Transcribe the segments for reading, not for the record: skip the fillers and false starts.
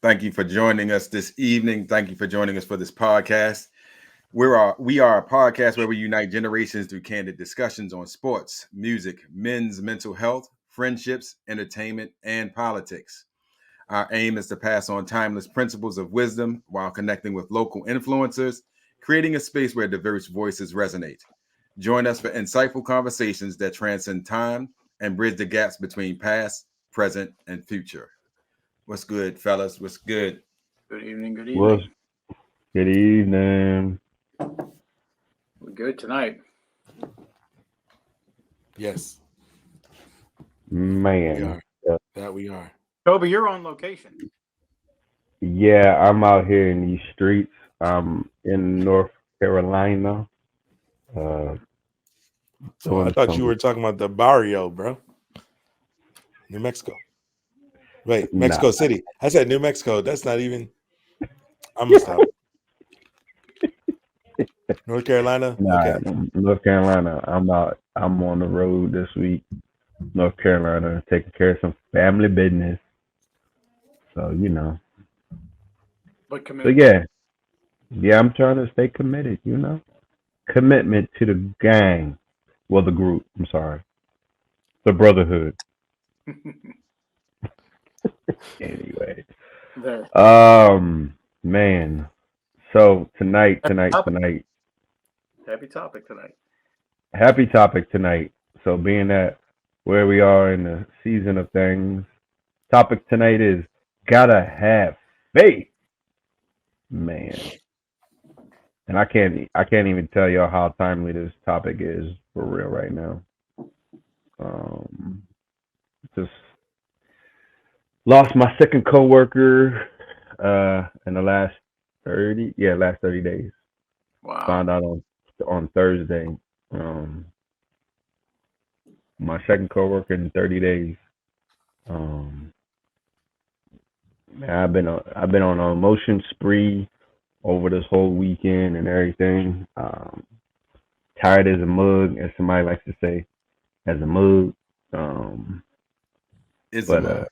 Thank you for joining us this evening. Thank you for joining us for this podcast. We are a podcast where we unite generations through candid discussions on sports, music, men's mental health, friendships, entertainment, and politics. Our aim is to pass on timeless principles of wisdom while connecting with local influencers, creating a space where diverse voices resonate. Join us for insightful conversations that transcend time and bridge the gaps between past, present, and future. What's good, fellas? What's good? Good evening. Good Was evening. good evening. We're good tonight. Yes, we Man. are. That we are. Toby, you're on location. Yeah, I'm out here in these streets. I'm in North Carolina, uh, So I doing thought you some were talking about the barrio, bro. New Mexico. Wait, nah. Mexico City. I said New Mexico. That's not even. I'm gonna stop. North Carolina. Nah, Okay. North Carolina. I'm out. I'm on the road this week. North Carolina, taking care of some family business. So But So committed. yeah, I'm trying to stay committed. Commitment to the gang. Well, the group. I'm sorry, the brotherhood. Anyway. There. Man. So tonight, tonight, Topic. tonight. Heavy topic tonight. Happy topic tonight. So being that where we are in the season of things, topic tonight is gotta have faith, man. And I can't even tell y'all how timely this topic is for real right now. Um, just lost my second coworker in the last 30 days. Wow. Found out on Thursday. Um, my second coworker in 30 days. Um, man, I've been on an emotion spree over this whole weekend and everything. Tired as a mug, as somebody likes to say, as a mug. Um, but Isma.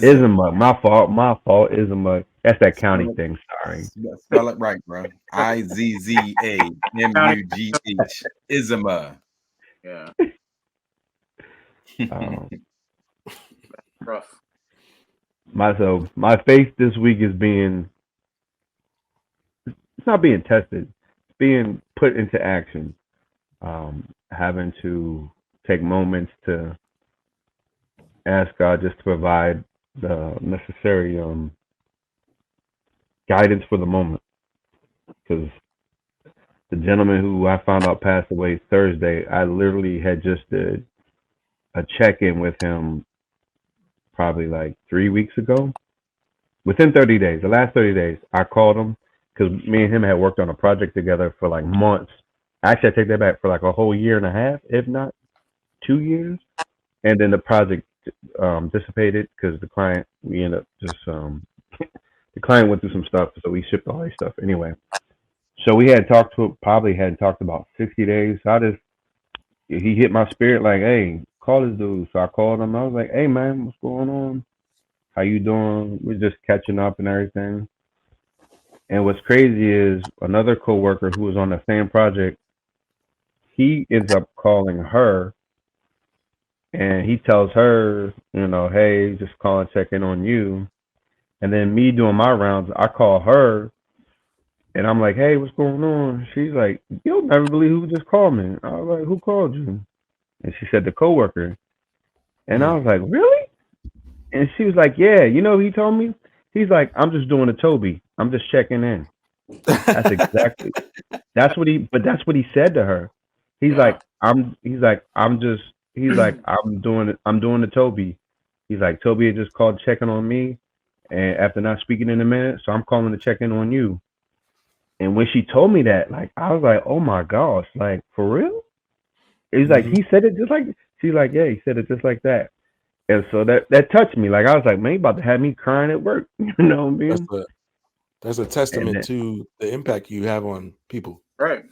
is a Ism. mug. My fault. Is a mug. That's that county Spell it, thing. Sorry. spell it right, bro. County. Izzamugh. Isma. Yeah. Um, Rough. my faith this week is being it's not being tested. It's being put into action. Having to take moments to ask God just to provide the necessary guidance for the moment. Because the gentleman who I found out passed away Thursday, I literally had just did a check in with him probably like 3 weeks ago. Within 30 days, the last 30 days, I called him because me and him had worked on a project together for like months. Actually, I take that back, for like a whole year and a half, if not 2 years. And then the project dissipated because the client, we ended up just the client went through some stuff, so we shipped all his stuff anyway. So we had talked to probably hadn't talked about 60 days. So I just he hit my spirit like, hey, call this dude. So I called him. I was like, hey man, what's going on? How you doing? We're just catching up and everything. And what's crazy is another coworker who was on the same project, he ends up calling her and he tells her, hey, just call and check in on you. And then me doing my rounds, I call her and I'm like, hey, what's going on? She's like, you'll never believe who just called me. I was like, who called you? And she said, the coworker. And I Mm. was like, really? And she was like, yeah, he told me? He's like, I'm just doing a Toby. I'm just checking in. That's exactly that's what he said to her. Yeah. He's like, I'm doing the Toby. He's like, Toby had just called checking on me and after not speaking in a minute, so I'm calling to check in on you. And when she told me that, like I was like, oh my gosh, like for real? He's like, hmm he said it just like she's like, yeah, he said it just like that. And so that touched me. Like I was like, man, you about to have me crying at work. You know what I That's mean? a that's a And testament that, to the impact you have on people. Right.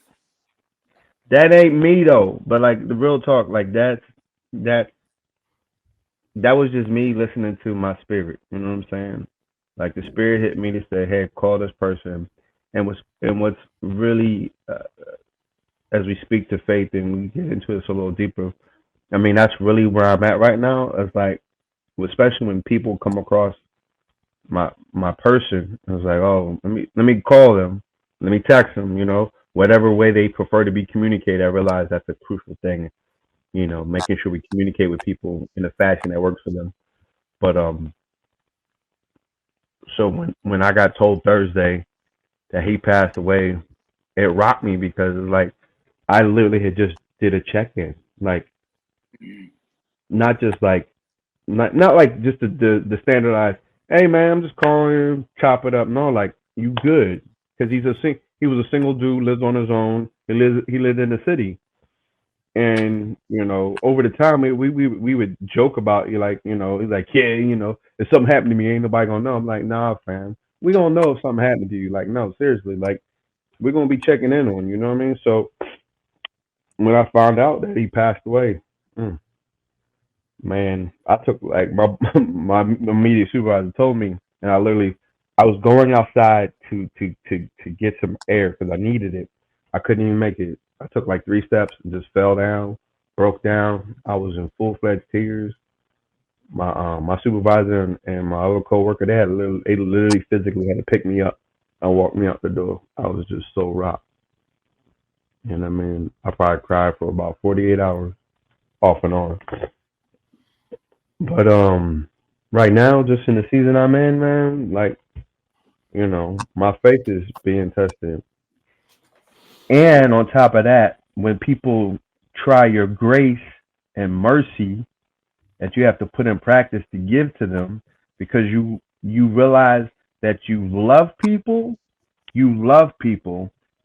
that ain't me though. But like the real talk, like that that was just me listening to my spirit. You know what I'm saying? Like the spirit hit me to say, "Hey, call this person." And what's really as we speak to faith and we get into this a little deeper. I mean, that's really where I'm at right now. It's like, especially when people come across my person, it's like, oh, let me call them, let me text them. Whatever way they prefer to be communicated. I realize that's a crucial thing. Making sure we communicate with people in a fashion that works for them. But so when I got told Thursday that he passed away, it rocked me because it's like I literally had just did a check in, like not just like not like just the standardized. Hey man, I'm just calling you, chop it up. No, like you good because he was a single dude, lives on his own. He lived in the city, and over the time we would joke about you like he's like yeah if something happened to me ain't nobody gonna know. I'm like nah fam, we gonna know if something happened to you. Like no seriously, like we're gonna be checking in on you know what I mean. So when I found out that he passed away, mm, man, I took like my immediate supervisor told me, and I was going outside to get some air because I needed it. I couldn't even make it. I took like 3 steps and just fell down, broke down. I was in full fledged tears. My supervisor and my other coworker they literally physically had to pick me up and walk me out the door. I was just so rocked. And I mean, I probably cried for about 48 hours off and on. But right now, just in the season I'm in, man, like my faith is being tested. And on top of that, when people try your grace and mercy that you have to put in practice to give to them, because you realize that you love people,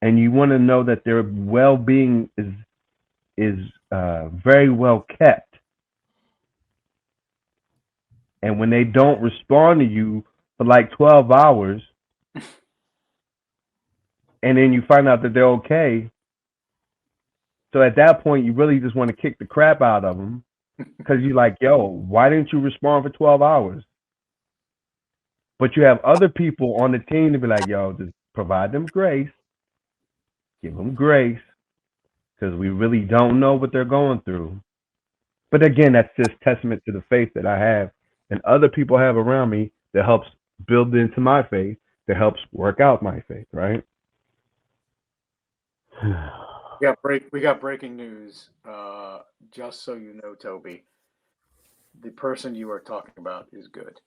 and you want to know that their well-being is very well kept. And when they don't respond to you for like 12 hours, and then you find out that they're okay, so at that point, you really just want to kick the crap out of them because you're like, yo, why didn't you respond for 12 hours? But you have other people on the team to be like, yo, just provide them grace, give them grace, because we really don't know what they're going through. But again, that's just testament to the faith that I have and other people have around me that helps build into my faith, that helps work out my faith, right? We got breaking news. Just so you know, Toby, the person you are talking about is good.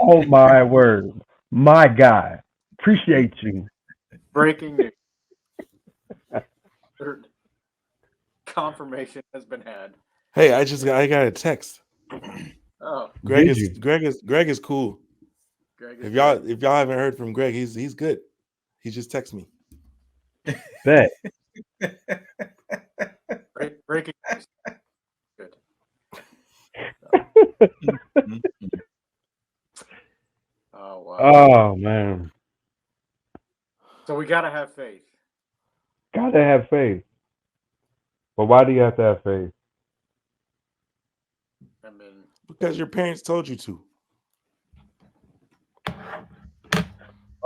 Oh my word. My God. Appreciate you. Breaking news. Confirmation has been had. Hey, I got a text. Oh, Greg Did is you? Greg is cool. Greg is If y'all haven't heard from Greg, he's good. He just texted me. Bet. breaking news. Good. Oh wow. Oh man. So we gotta have faith. Gotta have faith. But why do you have to have faith? I mean, Because your parents told you to.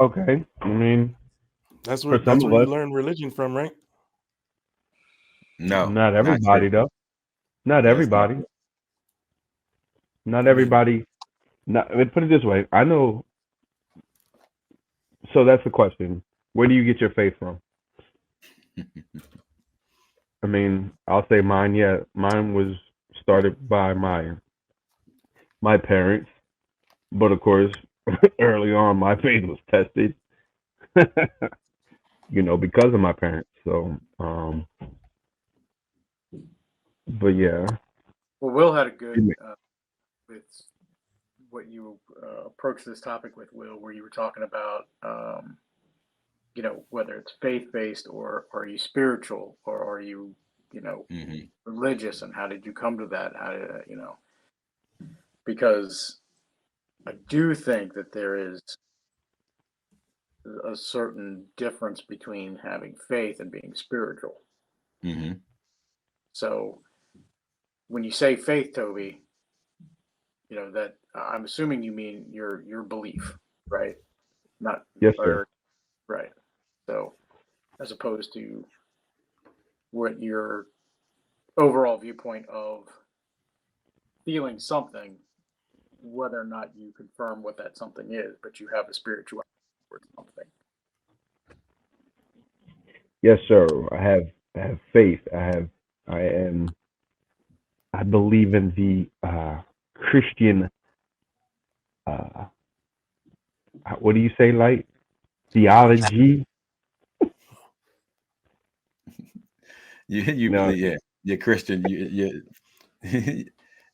Okay. I mean, That's for where some of you us, learn religion from, right? No, not not everybody true. though. Not No, it's not. everybody. Not I mean, everybody. Not, let me put it this way. I know. So that's the question. Where do you get your faith from? I mean, I'll say mine. Yeah, mine was started by my parents, but of course, early on, my faith was tested. Because of my parents. So, but yeah. well, Will had a good with what you approached this topic with, Will, where you were talking about whether it's faith based or are you spiritual or are you Hmm. religious, and how did you come to that? How did because I do think that there is a certain difference between having faith and being spiritual. Hmm. So when you say faith, Toby, that I'm assuming you mean your belief, right? Not Yes, sir. right. So, as opposed to what your overall viewpoint of feeling something, whether or not you confirm what that something is, but you have a spirituality towards something. Yes, sir. I have faith. I believe in the Christian uh what do you say, like theology? You No, yeah, you're Christian.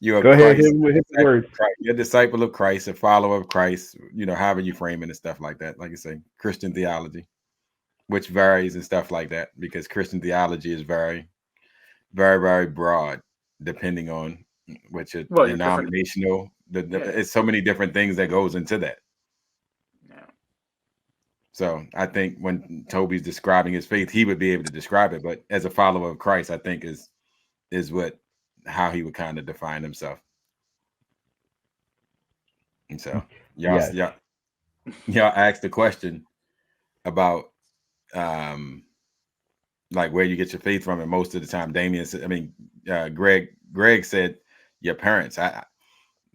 You're a go ahead, Christ, hit the words. You're a disciple of Christ, a follower of Christ. However you frame it and stuff like that. Like you say, Christian theology, which varies and stuff like that, because Christian theology is very, very, very broad, depending on which Well, your different, denominational. yeah, It's so many different things that goes into that. yeah. So I think when Toby's describing his faith, he would be able to describe it. But as a follower of Christ, I think is what how he would kind of define himself. And so Yes. y'all asked the question about like where you get your faith from, and most of the time, Damien said, I mean, Greg said your parents. I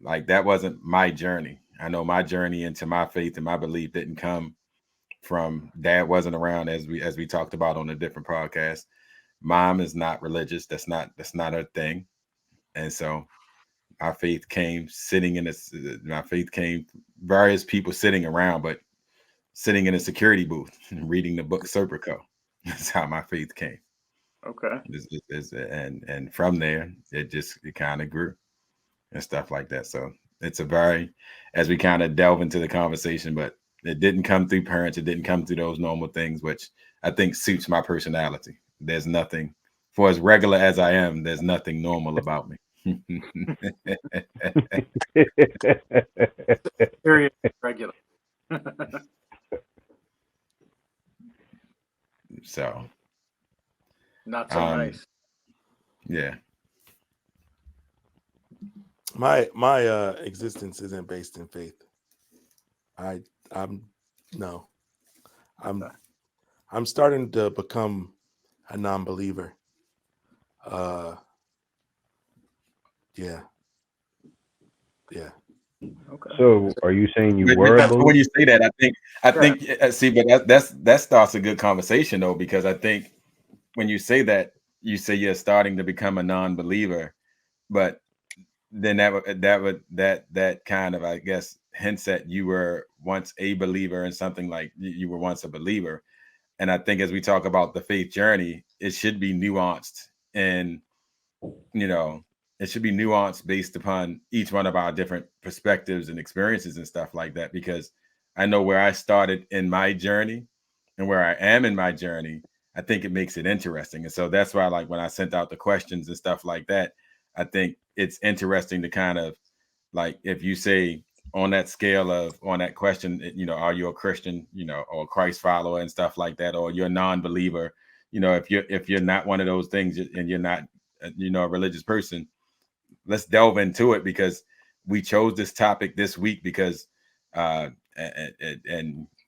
like that wasn't my journey. I know my journey into my faith and my belief didn't come from dad wasn't around, as we talked about on a different podcast. Mom is not religious. That's not her thing. And so my faith came my faith came various people sitting around, but sitting in a security booth and reading the book Serpico. That's how my faith came. Okay. And from there, it kind of grew and stuff like that. So it's a very, as we kind of delve into the conversation, but it didn't come through parents. It didn't come through those normal things, which I think suits my personality. There's nothing, for as regular as I am, there's nothing normal about me. Very regular. So Not so nice. Yeah. My existence isn't based in faith. I'm starting to become a non-believer. Yeah. Okay. So, are you saying you But were a when believer? you say that, I Sure. think see, but that starts a good conversation though, because I think when you say that, you say you're starting to become a non-believer, but then that kind of, I guess, hints at you were once a believer in something, like you were once a believer. And I think as we talk about the faith journey, it should be nuanced, and it should be nuanced based upon each one of our different perspectives and experiences and stuff like that, because I know where I started in my journey and where I am in my journey. I think it makes it interesting. And so that's why, like, when I sent out the questions and stuff like that, I think it's interesting to kind of, like, if you say on that scale of, on that question, are you a Christian, or a Christ follower and stuff like that, or you're a non-believer, if you're not one of those things and you're not, a religious person, let's delve into it, because we chose this topic this week because and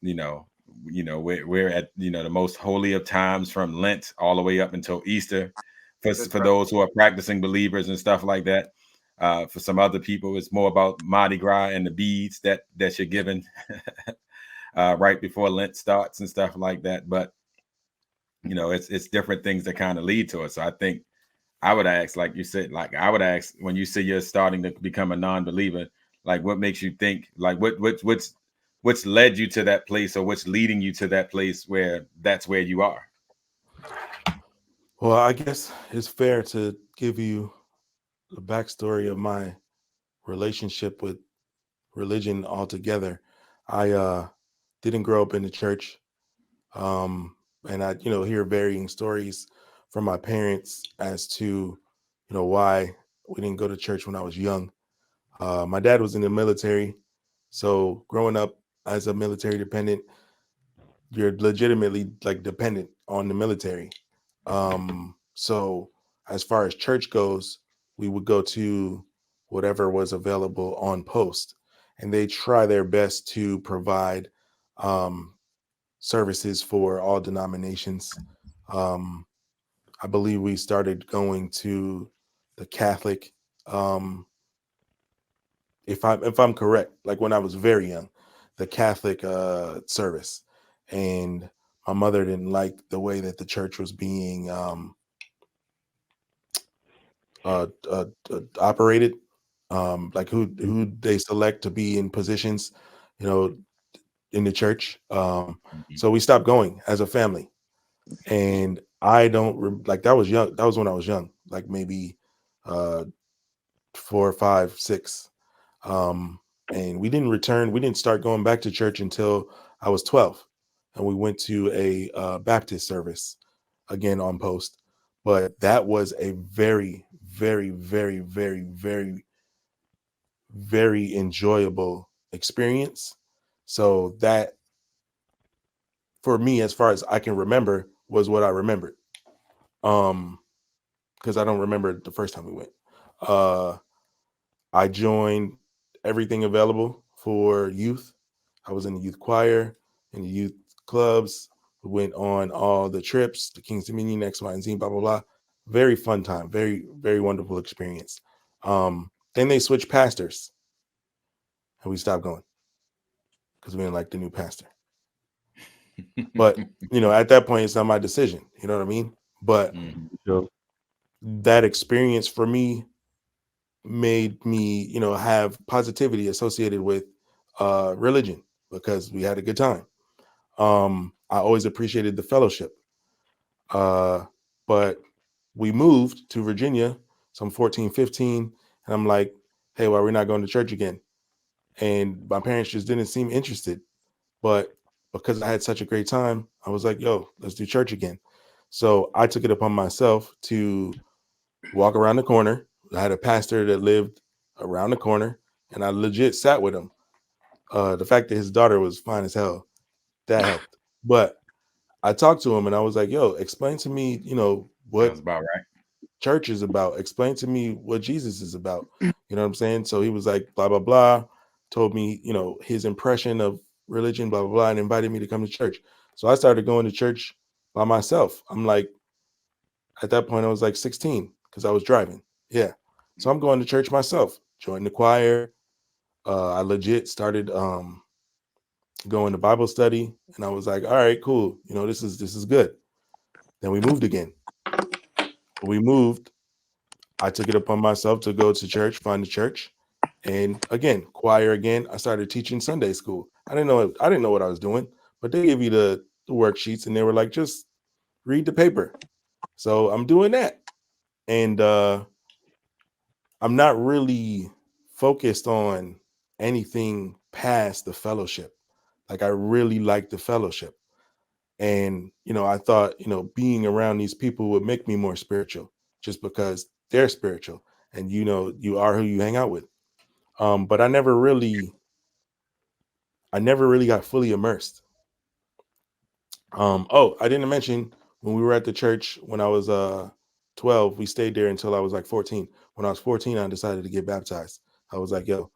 we're at the most holy of times, from Lent all the way up until Easter, for those who are practicing believers and stuff like that. For some other people, it's more about Mardi Gras and the beads that you're given right before Lent starts and stuff like that. But it's different things that kind of lead to it. So I think I would ask, like you said, when you say you're starting to become a non-believer, like, what makes you think, like, what's led you to that place, or what's leading you to that place where that's where you are? Well, I guess it's fair to give you the backstory of my relationship with religion altogether. I didn't grow up in the church, and I hear varying stories from my parents as to why we didn't go to church when I was young. My dad was in the military, so growing up as a military dependent, you're legitimately, like, dependent on the military. So as far as church goes, we would go to whatever was available on post, and they try their best to provide services for all denominations. I believe we started going to the Catholic, if I'm correct, like when I was very young, the Catholic service, and my mother didn't like the way that the church was being operated, like who they select to be in positions, you know, in the church. So we stopped going as a family, and I don't like that was young. That was when I was young, like maybe 4, 5, 6. And we didn't return. We didn't start going back to church until I was 12, and we went to a Baptist service again on post. But that was a very, very, very, very, very, very enjoyable experience. So that, for me, as far as I can remember, was what I remembered. Because I don't remember the first time we went. I joined everything available for youth. I was in the youth choir, in the youth clubs. We went on all the trips, the King's Dominion, X, Y, and Z, blah, blah, blah. Very fun time. Very, very wonderful experience. Then they switched pastors, and we stopped going because we didn't like the new pastor. But, at that point, it's not my decision. You know what I mean? But that experience for me made me, have positivity associated with religion, because we had a good time. I always appreciated the fellowship. But we moved to Virginia, so I'm 14, 15, and I'm like, hey, why are we not going to church again? And my parents just didn't seem interested. But because I had such a great time, I was like, yo, let's do church again. So I took it upon myself to walk around the corner. I had a pastor that lived around the corner, and I legit sat with him. The fact that his daughter was fine as hell, that helped. But I talked to him, and I was like, yo, explain to me, what Sounds about right. church is about. Explain to me what Jesus is about. You know what I'm saying? So he was like, blah, blah, blah, told me, his impression of religion, blah, blah, blah, and invited me to come to church. So I started going to church by myself. I'm like, at that point, I was like 16 because I was driving. Yeah. So I'm going to church myself, joined the choir. I legit started going to Bible study, and I was like, all right, cool. This is good. Then we moved again. We moved. I took it upon myself to go to church, find a church, and again, choir again. I started teaching Sunday school. I didn't know what I was doing, but they gave you the worksheets, and they were like, just read the paper. So I'm doing that, and I'm not really focused on anything past the fellowship. Like, I really like the fellowship. And, I thought, being around these people would make me more spiritual, just because they're spiritual, and, you are who you hang out with. But I never really got fully immersed. I didn't mention, when we were at the church when I was 12, we stayed there until I was like 14. When I was 14, I decided to get baptized. I was like, yo,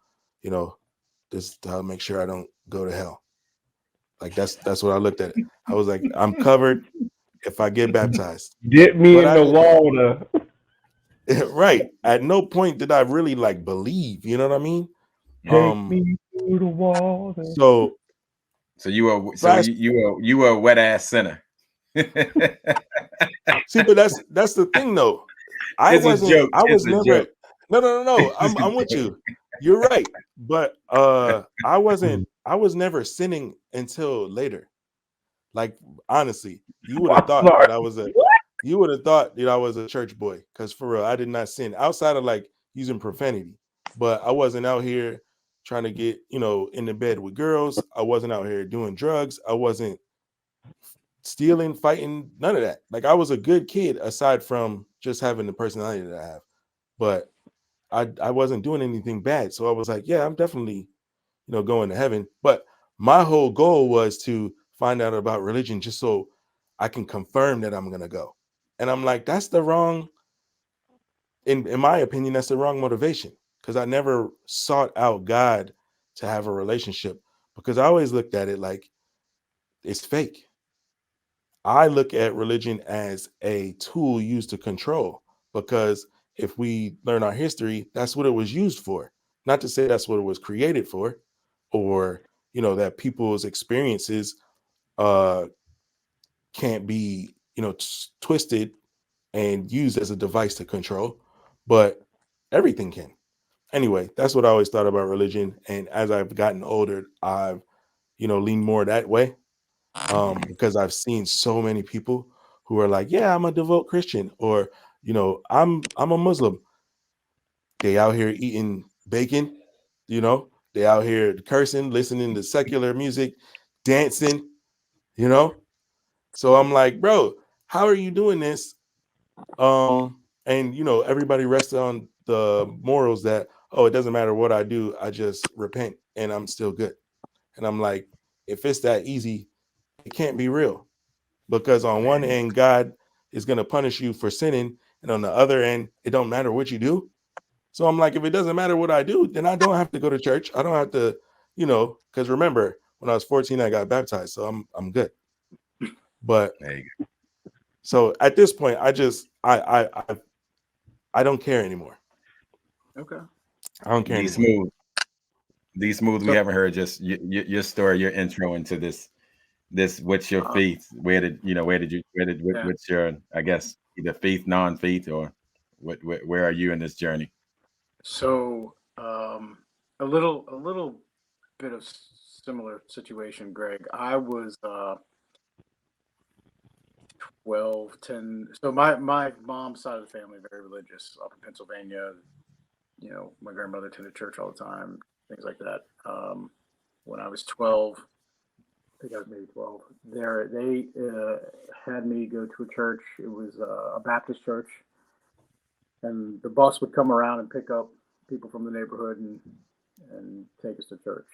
this to make sure I don't go to hell. Like, that's what I looked at it. I was like, I'm covered if I get baptized. Get me But in the water. Right. At no point did I really believe, you know what I mean? Take me through the water. So you were a wet ass sinner. See, but that's the thing though. I was never. No. I'm with you. You're right. But I was never sinning until later. Like, honestly, you would have thought that I was a church boy, because for real, I did not sin outside of using profanity. But I wasn't out here trying to get, in the bed with girls. I wasn't out here doing drugs. I wasn't stealing, fighting, none of that. Like, I was a good kid aside from just having the personality that I have. But I wasn't doing anything bad. So I was like, yeah, I'm definitely, going to heaven. But my whole goal was to find out about religion just so I can confirm that I'm going to go. And I'm like, that's the wrong, in my opinion, that's the wrong motivation. because I never sought out God to have a relationship, because I always looked at it like it's fake. I look at religion as a tool used to control, because if we learn our history, that's what it was used for. Not to say that's what it was created for, or that people's experiences uh can't be twisted and used as a device to control, but everything can. Anyway, that's what I always thought about religion, and as I've gotten older, I've leaned more that way, because I've seen so many people who are like, yeah, I'm a devout Christian, or I'm a Muslim. They out here eating bacon, they out here cursing, listening to secular music, dancing, you know. So I'm like, bro, how are you doing this? And everybody rests on the morals that, oh, it doesn't matter what I do, I just repent and I'm still good. And I'm like, if it's that easy, it can't be real. Because on one end, God is going to punish you for sinning, and on the other end, it don't matter what you do. So I'm like, if it doesn't matter what I do, then I don't have to go to church. I don't have to, because remember, when I was 14, I got baptized, so I'm good. But There you go. so at this point, I just I don't care anymore. Okay. I don't care D anymore. Smooth. We haven't heard just your story, your intro into this. What's your faith? What's your, I guess, either faith, non-faith, or where are you in this journey? So a little bit of similar situation, Greg. I was 12, 10. So my mom's side of the family very religious up in Pennsylvania. My grandmother attended church all the time, things like that. When I was 12, I think I was maybe 12. They had me go to a church. It was a Baptist church, and the bus would come around and pick up people from the neighborhood and take us to church.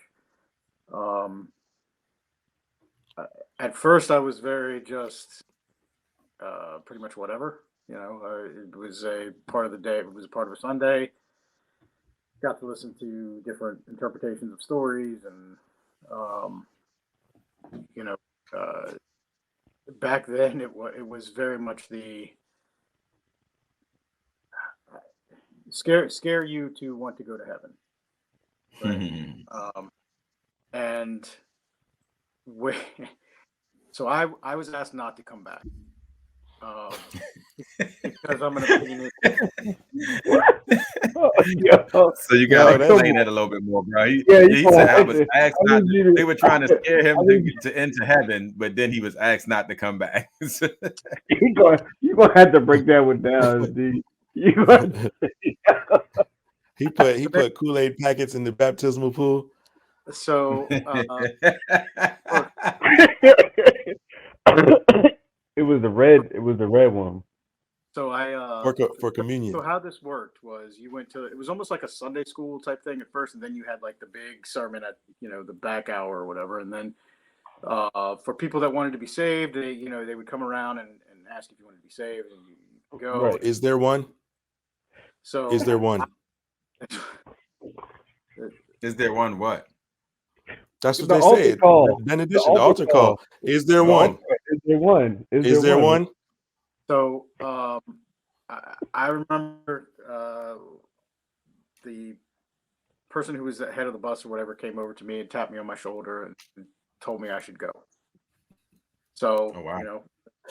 At first, I was very just pretty much whatever. It was a part of the day. It was a part of a Sunday. Got to listen to different interpretations of stories, and back then it was very much the scare you to want to go to heaven, right? And so I was asked not to come back because I'm an opinionated. So you gotta explain that a little bit more, bro. He said I was asked not to, they were trying to scare him to enter heaven, but then he was asked not to come back. You're gonna have to break that one down, dude. He put Kool-Aid packets in the baptismal pool. So it was the red one. So I for communion. So how this worked was you went to, it was almost like a Sunday school type thing at first, and then you had like the big sermon at the back hour or whatever, and then for people that wanted to be saved, they would come around and ask if you wanted to be saved, and you go. Right. Is there one? So is there one? Is there one what? That's what they said. The benediction, the altar call. Is there one? Is there one? Is there one? So I remember the person who was the head of the bus or whatever came over to me and tapped me on my shoulder and told me I should go. So,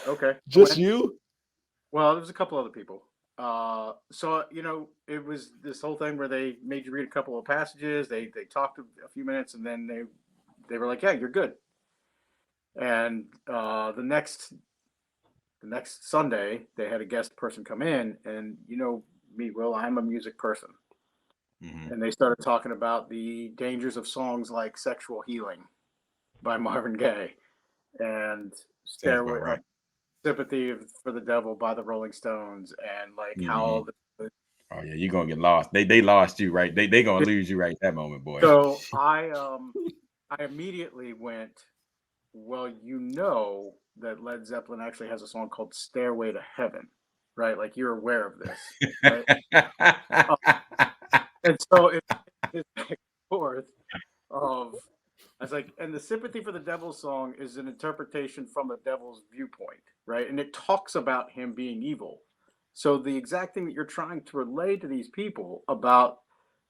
okay. Just you? Well, there was a couple other people. So, it was this whole thing where they made you read a couple of passages. They talked a few minutes, and then they were like, yeah, you're good. And the next Sunday, they had a guest person come in, and me, Will, I'm a music person. Mm-hmm. And they started talking about the dangers of songs like Sexual Healing by Marvin Gaye and Stairway, Sympathy for the Devil by the Rolling Stones, and like how oh yeah, you're gonna get lost. They lost you, right? They gonna lose you right that moment, boy. So I immediately went, well, that Led Zeppelin actually has a song called Stairway to Heaven, right? Like, you're aware of this, right? And so it's back and forth of, I was like, and the sympathy for the devil song is an interpretation from the devil's viewpoint, right? And it talks about him being evil. So the exact thing that you're trying to relay to these people about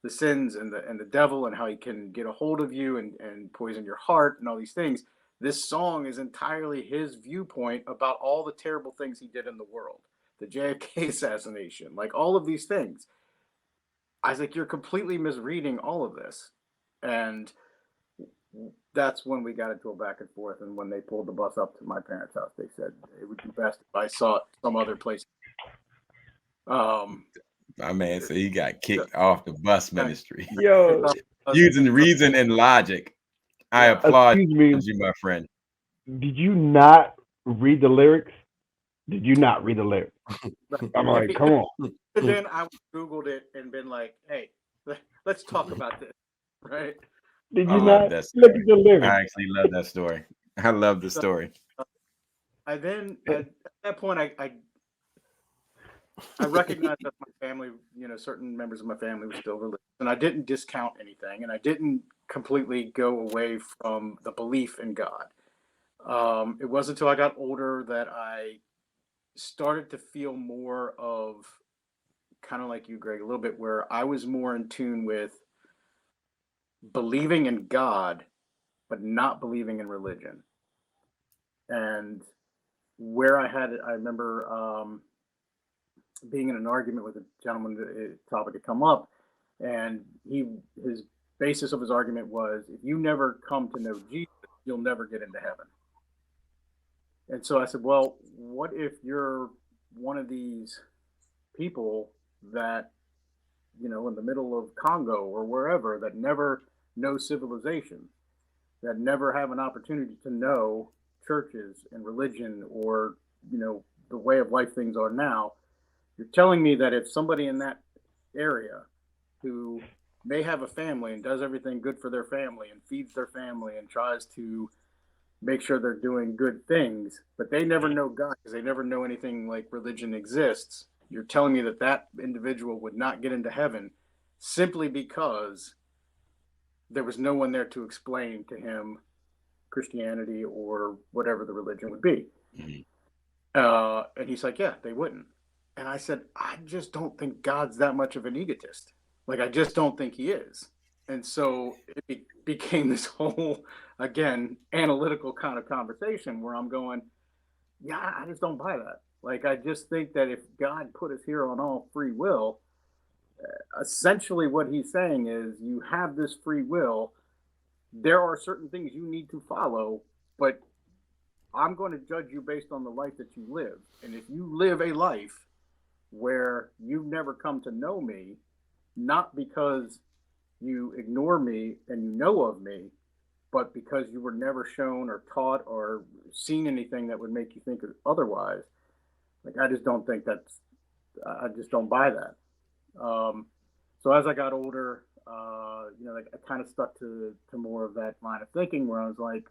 the sins and the devil and how he can get a hold of you and poison your heart and all these things, this song is entirely his viewpoint about all the terrible things he did in the world, the JFK assassination, like all of these things. I was like, you're completely misreading all of this. And that's when we got into a back and forth. And when they pulled the bus up to my parents' house, they said it would be best if I saw it some other place. My man said he got kicked off the bus ministry. Yo, Using reason and logic. I applaud excuse me. you, my friend. Did you not read the lyrics? Did you not read the lyrics? I'm like, come on. And then I Googled it and been like, hey, let's talk about this, right? Did I you love not that look at the lyrics? I actually love that story. I love the story. I then at that point I recognized that my family, certain members of my family were still religious, and I didn't discount anything, and I didn't completely go away from the belief in God. It wasn't until I got older that I started to feel more of, kind of like you, Greg, a little bit, where I was more in tune with believing in God, but not believing in religion. And where I remember being in an argument with a gentleman, the topic had come up, and his basis of his argument was, if you never come to know Jesus, you'll never get into heaven. And so I said, well, what if you're one of these people that, in the middle of Congo or wherever, that never know civilization, that never have an opportunity to know churches and religion or, the way of life things are now. You're telling me that if somebody in that area who may have a family and does everything good for their family and feeds their family and tries to make sure they're doing good things, but they never know God because they never know anything like religion exists, you're telling me that individual would not get into heaven simply because there was no one there to explain to him Christianity or whatever the religion would be. Mm-hmm. And he's like, yeah, they wouldn't. And I said, I just don't think God's that much of an egotist. Like, I just don't think he is. And so it became this whole, again, analytical kind of conversation where I'm going, yeah, I just don't buy that. Like, I just think that if God put us here on all free will, essentially what he's saying is you have this free will. There are certain things you need to follow, but I'm going to judge you based on the life that you live. And if you live a life where you've never come to know me, not because you ignore me and you know of me, but because you were never shown or taught or seen anything that would make you think otherwise, like, I just don't think I just don't buy that. So as I got older, like, I kind of stuck to more of that line of thinking where I was like,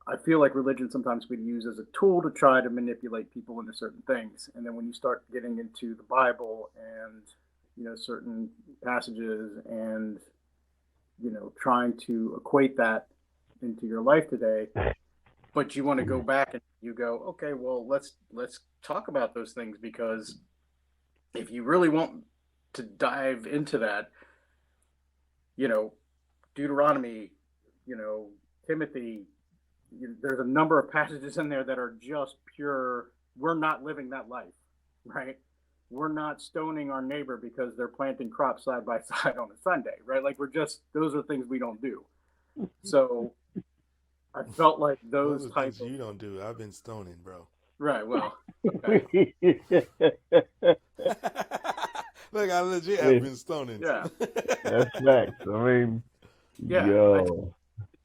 I feel like religion sometimes we use as a tool to try to manipulate people into certain things. And then when you start getting into the Bible and, certain passages and, trying to equate that into your life today, but you want to go back and you go, okay, well, let's talk about those things, because if you really want to dive into that, Deuteronomy, Timothy, there's a number of passages in there that are just pure, we're not living that life, right? We're not stoning our neighbor because they're planting crops side by side on a Sunday, right? Like, those are things we don't do. So I felt like those types you don't do. I've been stoning, bro. Right, well. Okay. Look, I legit have been stoning. Yeah. That's facts. I mean, yeah. Yo.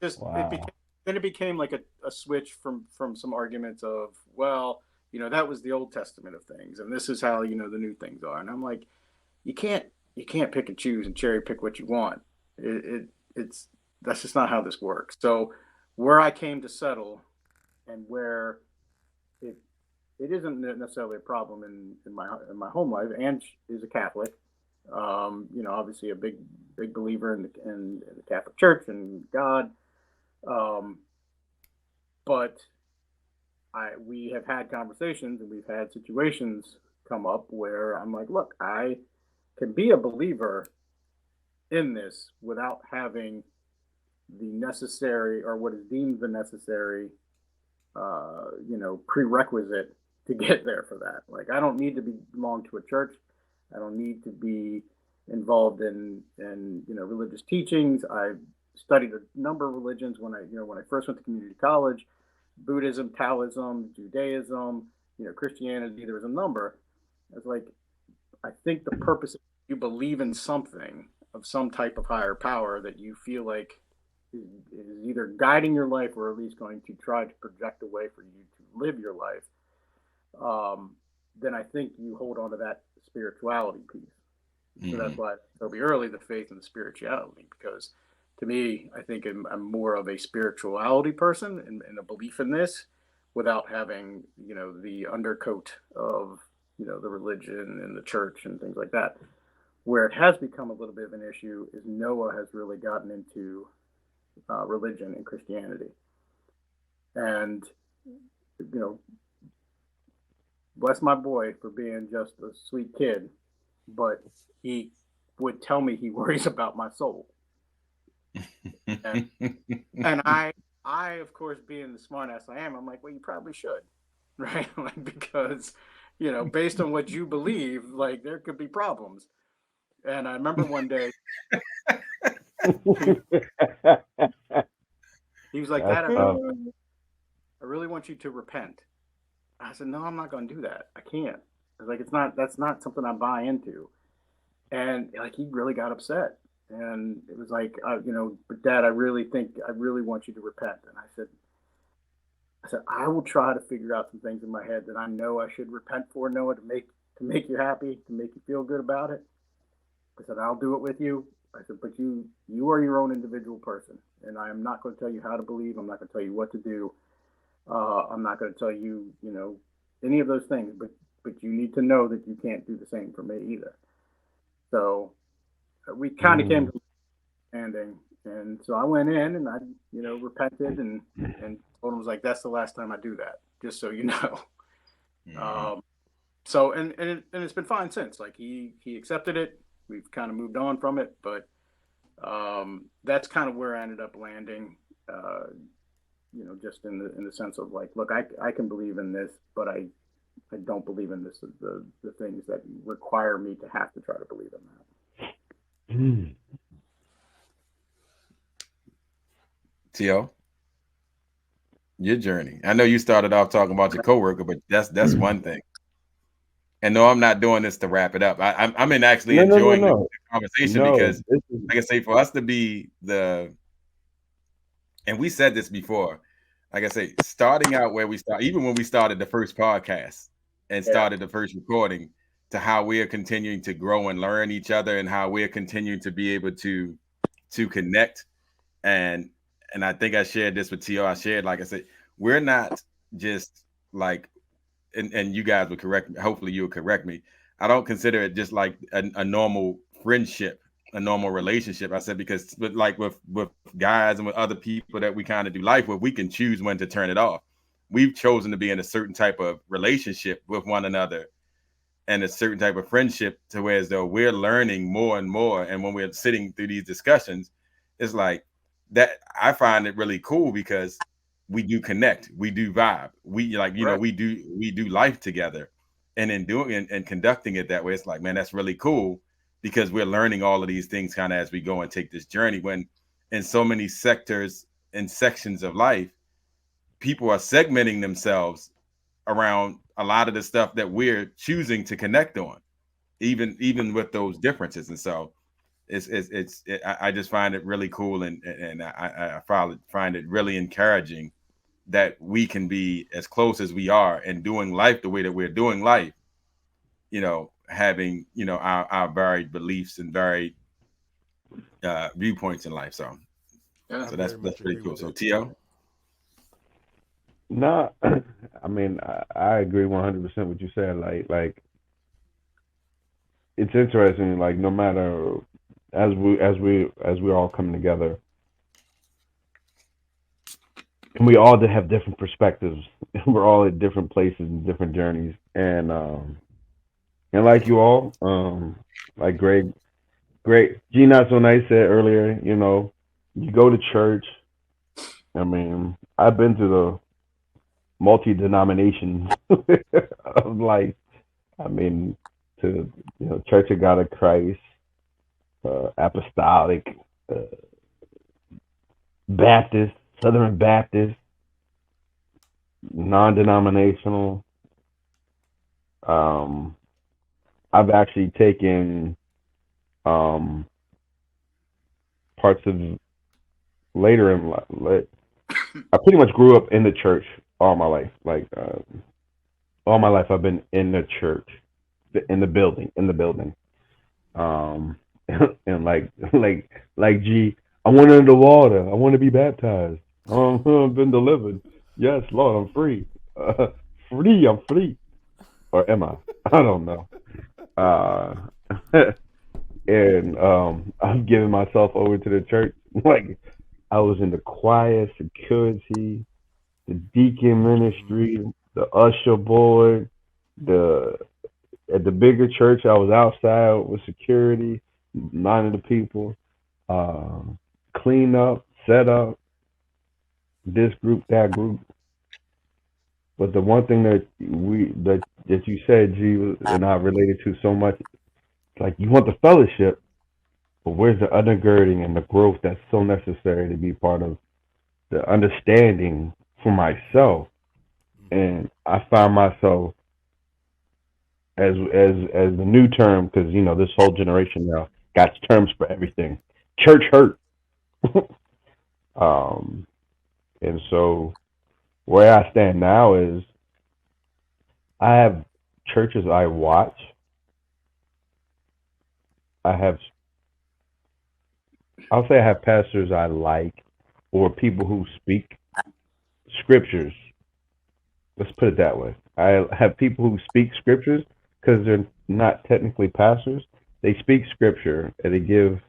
It became like a switch from some arguments of, well, that was the Old Testament of things, and this is how, the new things are. And I'm like, you can't pick and choose and cherry pick what you want. That's just not how this works. So where I came to settle, and where it isn't necessarily a problem in my home life, Ange is a Catholic, Obviously a big believer in the Catholic Church and God. But we have had conversations and we've had situations come up where I'm like, look, I can be a believer in this without having the necessary or what is deemed the necessary, prerequisite to get there for that. Like, I don't need to belong to a church. I don't need to be involved in religious teachings. I've studied a number of religions when I first went to community college. Buddhism, Taoism, Judaism, Christianity. There was a number. I was like, I think the purpose is you believe in something of some type of higher power that you feel like is either guiding your life or at least going to try to project a way for you to live your life. Then I think you hold on to that spirituality piece. So that's why it'll be early the faith and the spirituality, because to me, I think I'm more of a spirituality person and a belief in this without having, the undercoat of, the religion and the church and things like that. Where it has become a little bit of an issue is Noah has really gotten into religion and Christianity. And, bless my boy for being just a sweet kid, but he would tell me he worries about my soul. And I, of course, being the smart ass I am, I'm like, well, you probably should, right? Like, because, based on what you believe, like, there could be problems. And I remember one day, he was like, Dad, I really want you to repent. I said, no, I'm not going to do that. I can't. I was like, that's not something I buy into. And like, he really got upset. And it was like, but Dad, I really want you to repent. And I said, I will try to figure out some things in my head that I know I should repent for, Noah, to make you happy, to make you feel good about it. I said, I'll do it with you. I said, but you are your own individual person. And I am not going to tell you how to believe. I'm not going to tell you what to do. I'm not going to tell you, any of those things, but you need to know that you can't do the same for me either. So we kind of came to understanding. And so I went in and I, repented and told him, was like, that's the last time I do that, just so you know. So, and it's been fine since. Like, he accepted it. We've kind of moved on from it, but that's kind of where I ended up landing. Just in the sense of like, look, I can believe in this, but I don't believe in this the things that require me to have to try to believe in that. T.O., your journey. I know you started off talking about your coworker, but that's one thing. And no, I'm not doing this to wrap it up. I'm actually enjoying the conversation because, like I say, for us to be and we said this before, like I say, starting out where we start, even when we started the first podcast and started the first recording, to how we are continuing to grow and learn each other, and how we're continuing to be able to connect. And I think I shared this with T.O. I shared, like I said, we're not just like, and you guys would correct me. Hopefully you will correct me. I don't consider it just like a normal friendship, a normal relationship. I said, because with guys and with other people that we kind of do life with, we can choose when to turn it off. We've chosen to be in a certain type of relationship with one another and a certain type of friendship, to where as though we're learning more and more. And when we're sitting through these discussions, it's like that. I find it really cool because we do connect, we do vibe, we like, right. we do life together, and in doing and conducting it that way, it's like, man, that's really cool, because we're learning all of these things kind of as we go and take this journey. When in so many sectors and sections of life, people are segmenting themselves around a lot of the stuff that we're choosing to connect on, even with those differences. And so I just find it really cool, and I find it really encouraging that we can be as close as we are and doing life the way that we're doing life, having, our varied beliefs and varied viewpoints in life. So that's pretty cool. So T.O.? No, I mean, I agree 100% what you said. Like it's interesting. Like no matter as we all come together, and we all have different perspectives. We're all at different places and different journeys, and like you all, like Greg G Not So Nice said earlier, you go to church. I mean, I've been to the multi denominations of life. I mean, to Church of God of Christ, Apostolic, uh, Baptist, Southern Baptist, non-denominational. Um, I've actually taken um, parts of later in life. I pretty much grew up in the church all my life. Like all my life, I've been in the church, in the building. Um, and like G, I went under the water. I want to be baptized. I've been delivered. Yes, Lord, I'm free. Uh, free, I'm free. Or am I? I don't know. Uh, and I've given myself over to the church. Like I was in the choir, security, the deacon ministry, the usher board, the at the bigger church. I was outside with security, minding the people, uh, clean up, set up, this group, that group. But the one thing that you said, G, and I related to so much, like you want the fellowship, but where's the undergirding and the growth that's so necessary to be part of the understanding for myself? And I found myself as the new term, because this whole generation now got terms for everything. Church hurt. um, and so where I stand now is I have churches I watch. I'll say I have pastors I like, or people who speak scriptures. Let's put it that way. I have people who speak scriptures because they're not technically pastors. They speak scripture and they give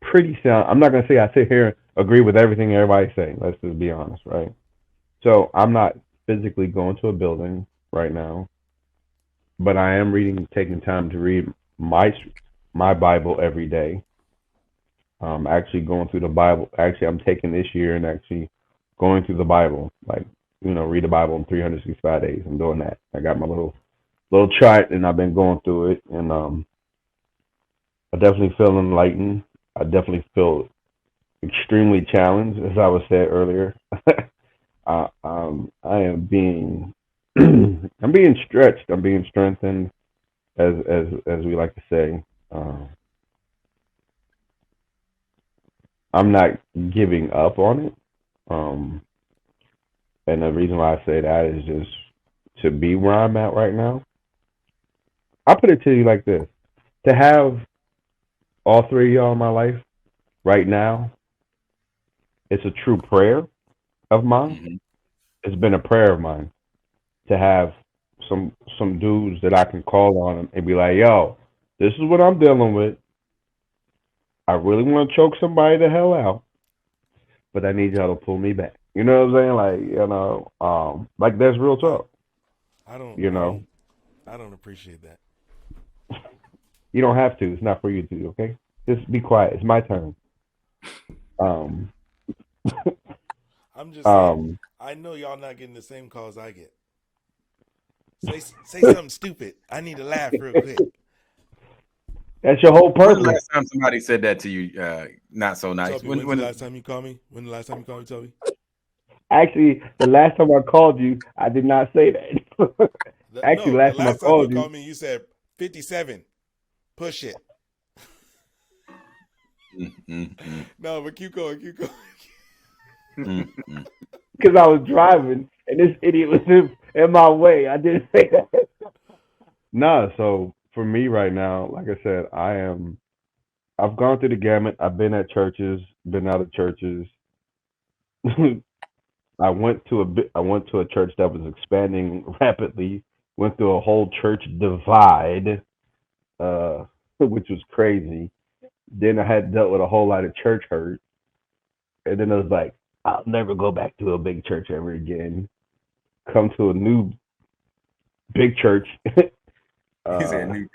pretty sound. I'm not gonna say I sit here and agree with everything everybody's saying. Let's just be honest, right? So I'm not physically going to a building right now, but I am taking time to read my Bible every day. Actually going through the Bible. Actually, I'm taking this year and actually going through the Bible. Like, read the Bible in 365 days. I'm doing that. I got my little chart and I've been going through it, and I definitely feel enlightened. I definitely feel extremely challenged, as I was said earlier. I am being I'm being stretched. I'm being strengthened, as we like to say. I'm not giving up on it. Um, and the reason why I say that is just to be where I'm at right now. I'll put it to you like this: to have all three of y'all in my life right now, it's a true prayer of mine. Mhm. It's been a prayer of mine to have some dudes that I can call on and be like, "Yo, this is what I'm dealing with. I really want to choke somebody the hell out, but I need y'all to pull me back." You know what I'm saying? Like, like that's real I, talk. I don't You I know, don't I don't appreciate that. you don't have to. It's not for you to. Okay, just be quiet. It's my turn. Um, I'm just saying. um, I know y'all not getting the same calls I get. Say something stupid. I need to laugh real quick. that's your whole When the purpose. last time somebody said that to you? Not so nice. Toby, when's the last time you call me? When the last time you called me, Toby? Actually, the last time I called you, I did not say that. Actually, the No, the last time I last time you called you, called me, you said 57. Push it. Mm, mm, mm, No, but keep going, keep going. mm, mm. because I was driving and this idiot was in my way, I didn't say that. No, so for me right now, like I said, I've gone through the gamut. I've been at churches, been out of churches. I went to a church that was expanding rapidly, Went through a whole church divide, which was crazy. Then I had dealt with a whole lot of church hurt, and then I was like, I'll never go back to a big church ever again. Come to a new big church. He's a uh, new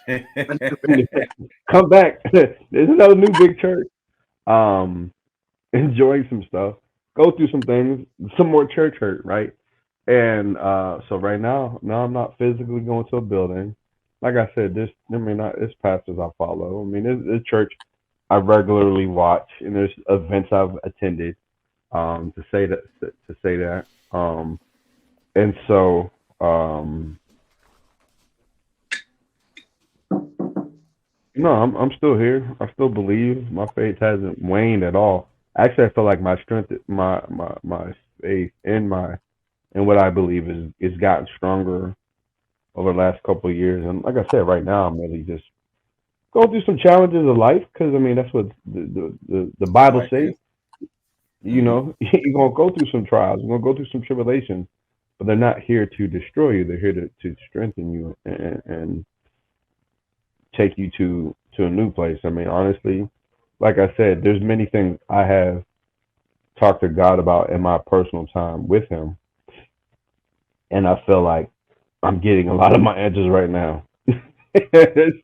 big church. come back. There's another new big church. Enjoying some stuff. Go through some things. Some more church hurt, right? And so right now, no, I'm not physically going to a building. Like I said, it's pastors I follow. I mean, it's church I regularly watch, and there's events I've attended. To say that. And so, no, I'm still here. I still believe. My faith hasn't waned at all. Actually, I feel like my strength, my faith in what I believe is gotten stronger over the last couple of years. And like I said, right now I'm really just going through some challenges of life because I mean that's what the I Bible like says. this. You know, you're gonna go through some trials, you're gonna go through some tribulations, but they're not here to destroy you. They're here to strengthen you and take you to a new place. I mean, honestly, like I said, there's many things I have talked to God about in my personal time with Him, and I feel like I'm getting a lot of my answers right now. It's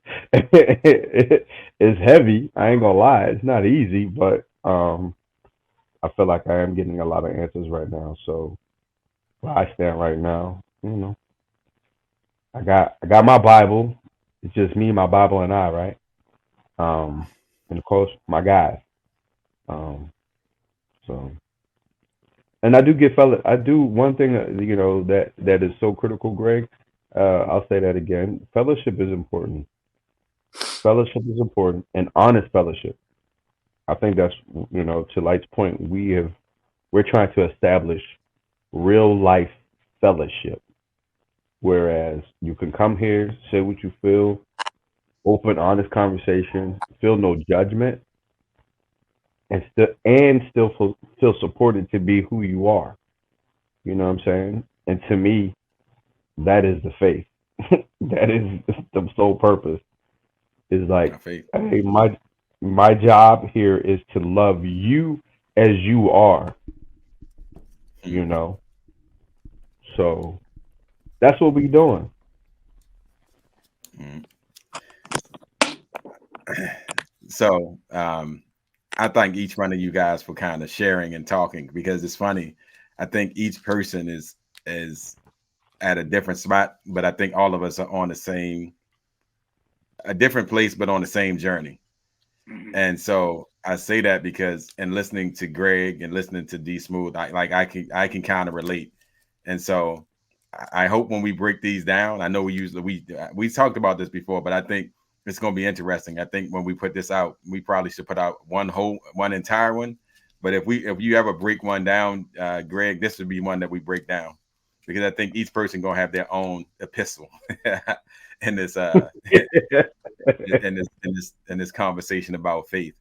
heavy. I ain't gonna lie. It's not easy, but I feel like I am getting a lot of answers right now. So where I stand right now, I got my Bible. It's just me, my Bible, and I, right? Um, and of course my guys. Um, so and I do get fellow. I do one thing that is so critical, Greg. I'll say that again. Fellowship is important. Fellowship is important, and honest fellowship. I think that's to Light's point. We're trying to establish real life fellowship, whereas you can come here, say what you feel, open, honest conversation, feel no judgment, and still feel supported to be who you are. You know what I'm saying? And to me, that is the faith. That is the sole purpose. Is My like, faith. hey, my job here is to love you as you are. You know, so that's what we doing. Mm. So I thank each one of you guys for kind of sharing and talking because it's funny. I think each person is at a different spot, but I think all of us are on a different place, but on the same journey. And so I say that because in listening to Greg and listening to D Smooth, I can kind of relate. And so I hope when we break these down, I know we talked about this before, but I think it's going to be interesting. I think when we put this out, we probably should put out one entire one. But if you ever break one down, Greg, this would be one that we break down because I think each person gonna have their own epistle in this in this conversation about faith.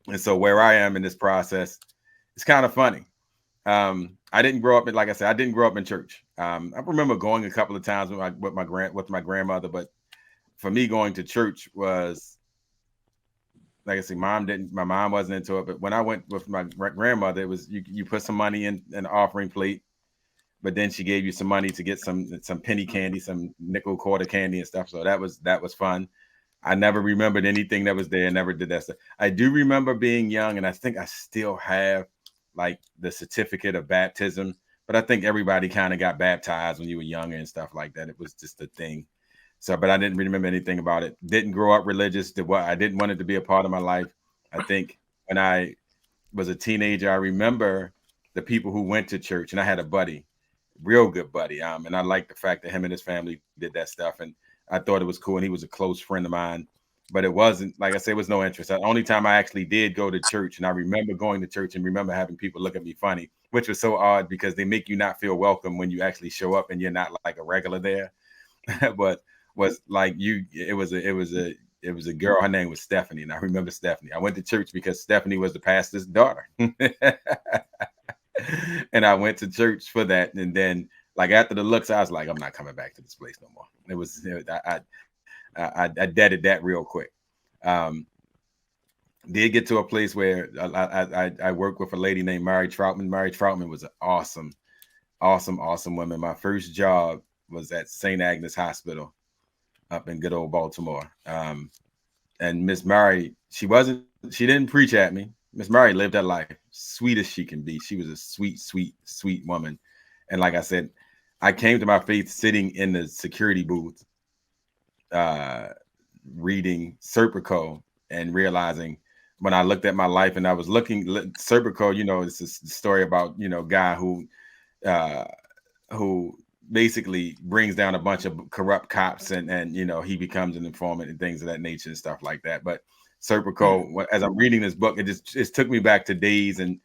And so where I am in this process, it's kind of funny. I didn't grow up in, like I said, I didn't grow up in church. I remember going a couple of times with my grandmother, but for me, going to church was, like I said, my mom wasn't into it. But when I went with my grandmother, it was you put some money in an offering plate, but then she gave you some money to get some penny candy, some nickel quarter candy and stuff. So that was fun. I never remembered anything that was there. Never did that stuff. I do remember being young, and I think I still have like the certificate of baptism. But I think everybody kind of got baptized when you were younger and stuff like that. It was just a thing. So, but I didn't remember anything about it. Didn't grow up religious. I didn't want it to be a part of my life. I think when I was a teenager, I remember the people who went to church, and I had a buddy, real good buddy. And I liked the fact that him and his family did that stuff, and I thought it was cool. And he was a close friend of mine, but it wasn't, like I said, it was no interest. The only time I actually did go to church, and I remember going to church and remember having people look at me funny, which was so odd because they make you not feel welcome when you actually show up and you're not like a regular there. But was like it was a girl. Her name was Stephanie, and I remember Stephanie. I went to church because Stephanie was the pastor's daughter. And I went to church for that. And then Like after the looks, I was like, I'm not coming back to this place no more. I deaded that real quick. Did get to a place where I worked with a lady named Mary Troutman. Mary Troutman was an awesome woman. My first job was at St. Agnes Hospital up in good old Baltimore. And Miss Mary, she didn't preach at me. Miss Mary lived her life, sweet as she can be. She was a sweet woman. And like I said, I came to my faith sitting in the security booth, reading Serpico and realizing when I looked at my life and I was looking Serpico, it's a story about, guy who basically brings down a bunch of corrupt cops and he becomes an informant and things of that nature and stuff like that. But Serpico, as I'm reading this book, it took me back to days and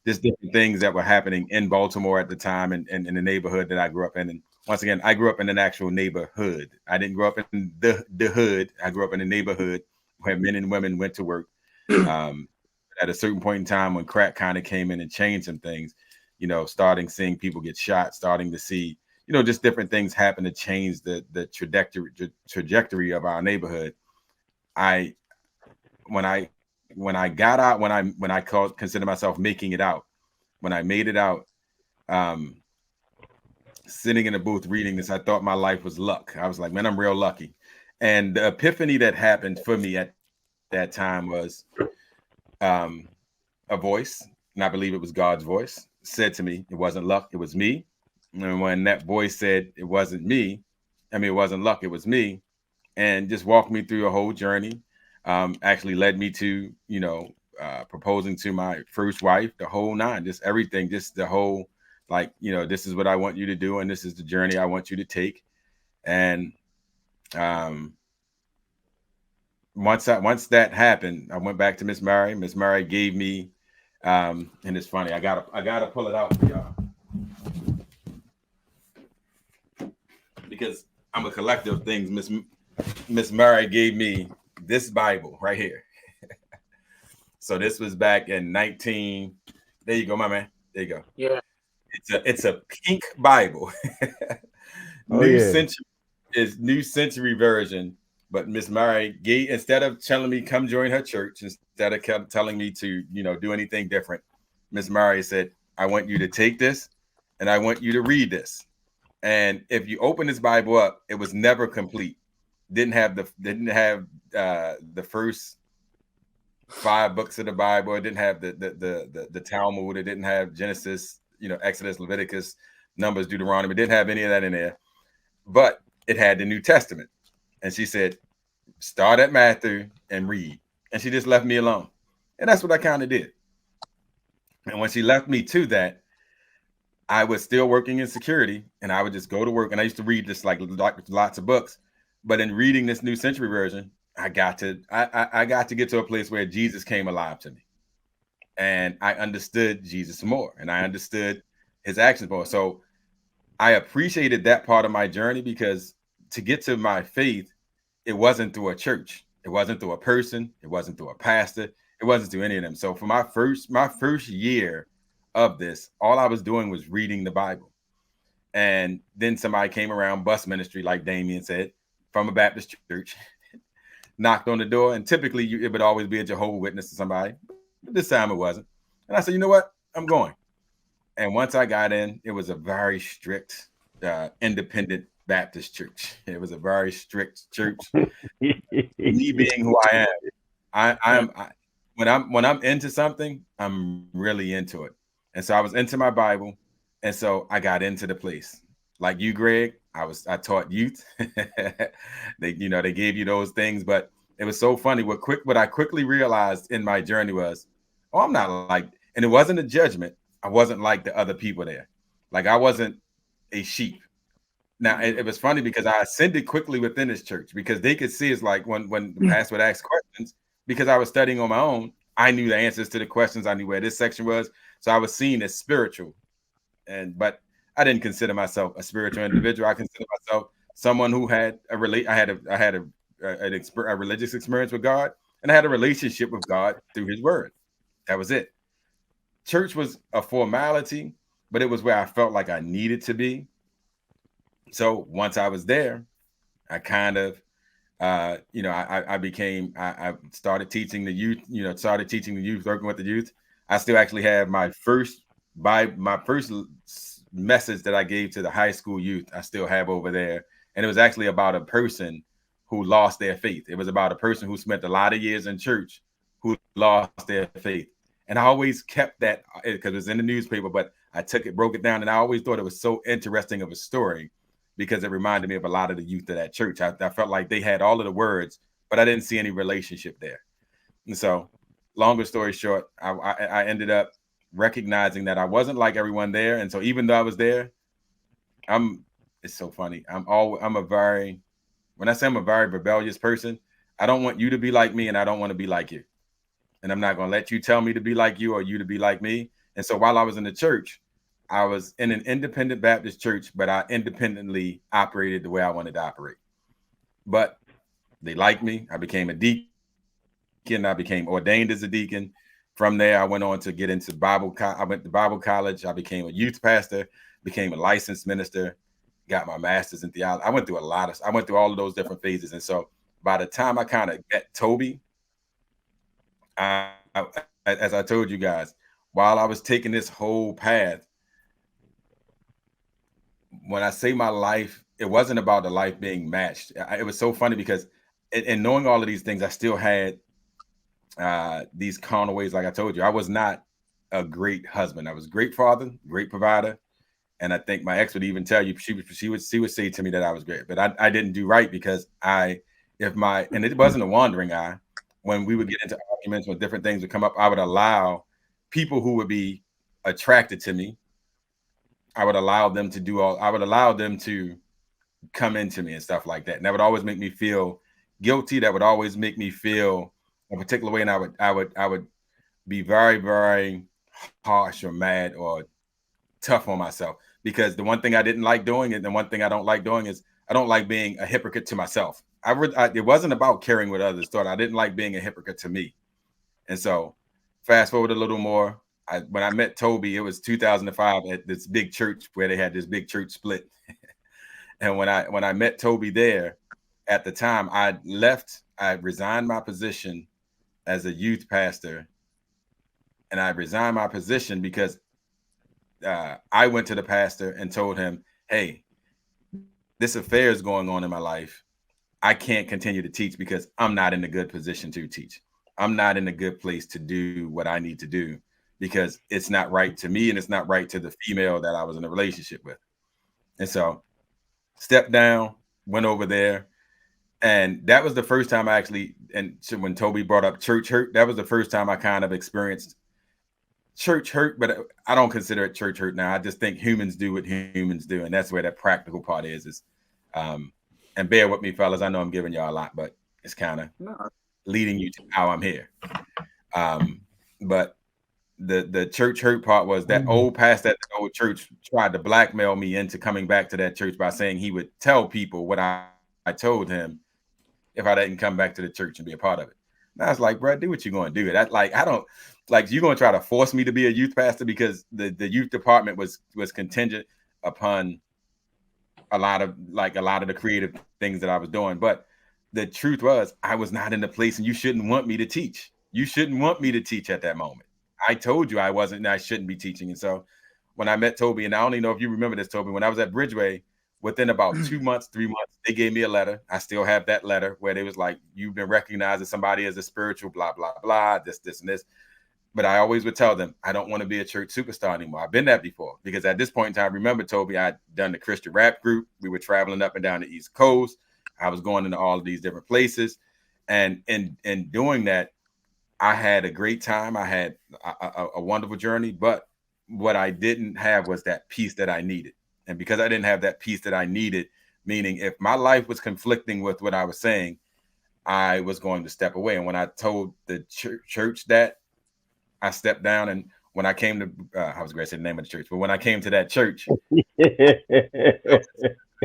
just different things that were happening in Baltimore at the time and in the neighborhood that I grew up in. And once again, I grew up in an actual neighborhood. I didn't grow up in the hood. I grew up in a neighborhood where men and women went to work. At a certain point in time when crack kind of came in and changed some things, starting seeing people get shot, starting to see, just different things happen to change the trajectory of our neighborhood. When I got out, when I consider myself making it out, when I made it out, sitting in a booth reading this, I thought my life was luck. I was like, man, I'm real lucky. And the epiphany that happened for me at that time was a voice, and I believe it was God's voice, said to me, it wasn't luck, it was me. And when that voice said it wasn't me, it wasn't luck, it was me, and just walked me through a whole journey. Actually led me to, proposing to my first wife, the whole nine, just everything, just the whole, this is what I want you to do, and this is the journey I want you to take. And once that happened, I went back to Miss Mary. Miss Mary gave me, and it's funny, I gotta pull it out for y'all because I'm a collector of things. Miss Mary gave me this Bible right here. So this was back in 19. There you go, my man. There you go. Yeah. It's a pink Bible. New Century version. But Miss Mary instead of telling me come join her church, instead of telling me to, do anything different, Miss Mary said, I want you to take this and I want you to read this. And if you open this Bible up, it was never complete. Didn't have the first 5 books of the Bible. It didn't have the Talmud. It didn't have Genesis, Exodus, Leviticus, Numbers, Deuteronomy. It didn't have any of that in there. But it had the New Testament. And she said, start at Matthew and read. And she just left me alone. And that's what I kind of did. And when she left me to that, I was still working in security and I would just go to work. And I used to read just like lots of books. But in reading this New Century version, I got to get to a place where Jesus came alive to me. And I understood Jesus more and I understood his actions more. So I appreciated that part of my journey because to get to my faith, it wasn't through a church. It wasn't through a person. It wasn't through a pastor. It wasn't through any of them. So for my first year of this, all I was doing was reading the Bible. And then somebody came around, bus ministry, like Damien said, from a Baptist church, knocked on the door. And typically it would always be a Jehovah's Witness to somebody. But this time it wasn't. And I said, you know what? I'm going. And once I got in, it was a very strict, independent Baptist church. It was a very strict church. Me being who I am, when I'm into something, I'm really into it. And so I was into my Bible, and so I got into the place. Like you, Greg, I taught youth. They gave you those things, but it was so funny. What I quickly realized in my journey was, I'm not like, and it wasn't a judgment. I wasn't like the other people there. Like I wasn't a sheep. Now it was funny because I ascended quickly within this church because they could see it's like when the pastor would ask questions, because I was studying on my own, I knew the answers to the questions. I knew where this section was. So I was seen as spiritual. But I didn't consider myself a spiritual individual. I consider myself someone who had a religious experience with God, and I had a relationship with God through his word. That was it. Church was a formality, but it was where I felt like I needed to be. So once I was there, I kind of, I started teaching the youth, working with the youth. I still actually have my first message that I gave to the high school youth. I still have over there. And it was actually about a person who lost their faith. It was about a person who spent a lot of years in church who lost their faith. And I always kept that because it was in the newspaper, but I took it, broke it down, and I always thought it was so interesting of a story because it reminded me of a lot of the youth of that church. I felt like they had all of the words, but I didn't see any relationship there. And so, longer story short, I ended up recognizing that I wasn't like everyone there. And so even though I was there, it's so funny. When I say I'm a very rebellious person, I don't want you to be like me and I don't want to be like you. And I'm not going to let you tell me to be like you or you to be like me. And so while I was in the church, I was in an independent Baptist church, but I independently operated the way I wanted to operate. But they liked me. I became a deacon. I became ordained as a deacon. From there, I went on to get into Bible. I went to Bible college. I became a youth pastor, became a licensed minister, got my master's in theology. I went through all of those different phases. And so by the time I kind of met Toby, as I told you guys, while I was taking this whole path, when I say my life, it wasn't about the life being matched. It was so funny because in knowing all of these things, I still had these carnal ways. Like I told you, I was not a great husband. I was a great father, great provider. And I think my ex would even tell you, she would say to me that I was great, but I didn't do right because and it wasn't a wandering eye. When we would get into arguments, when different things would come up, I would allow people who would be attracted to me. I would allow them to come into me and stuff like that. And that would always make me feel guilty. That would always make me feel a particular way. And I would be very, very harsh or mad or tough on myself because the one thing I didn't like doing and the one thing I don't like doing is I don't like being a hypocrite to myself. It wasn't about caring what others thought. I didn't like being a hypocrite to me. And so fast forward a little more. When I met Toby, it was 2005 at this big church where they had this big church split. And when I met Toby there, at the time I resigned my position as a youth pastor. And I resigned my position because I went to the pastor and told him, hey, this affair is going on in my life. I can't continue to teach because I'm not in a good position to teach. I'm not in a good place to do what I need to do because it's not right to me and it's not right to the female that I was in a relationship with. And so stepped down, went over there. And that was the first time and when Toby brought up church hurt, that was the first time I kind of experienced church hurt, but I don't consider it church hurt now. I just think humans do what humans do. And that's where that practical part is and bear with me, fellas. I know I'm giving y'all a lot, but it's kind of leading you to how I'm here. But the church hurt part was that old pastor at the old church tried to blackmail me into coming back to that church by saying he would tell people what I told him if I didn't come back to the church and be a part of it. And I was like, bro, do what you're going to do. You're going to try to force me to be a youth pastor because the youth department was contingent upon a lot of the creative things that I was doing. But the truth was I was not in the place and you shouldn't want me to teach. You shouldn't want me to teach at that moment. I told you I shouldn't be teaching. And so when I met Toby, and I don't even know if you remember this, Toby, when I was at Bridgeway, within about 2 months, 3 months, they gave me a letter. I still have that letter where they was like, you've been recognized as somebody as a spiritual, blah, blah, blah, this, and this. But I always would tell them, I don't want to be a church superstar anymore. I've been that before because at this point in time, remember, Toby, I'd done the Christian rap group. We were traveling up and down the East Coast. I was going into all of these different places. And in doing that, I had a great time. I had a wonderful journey. But what I didn't have was that peace that I needed. And because I didn't have that peace that I needed, meaning if my life was conflicting with what I was saying, I was going to step away. And when I told the church that, I stepped down, and when I came to, I was going to say the name of the church, but when I came to that church, I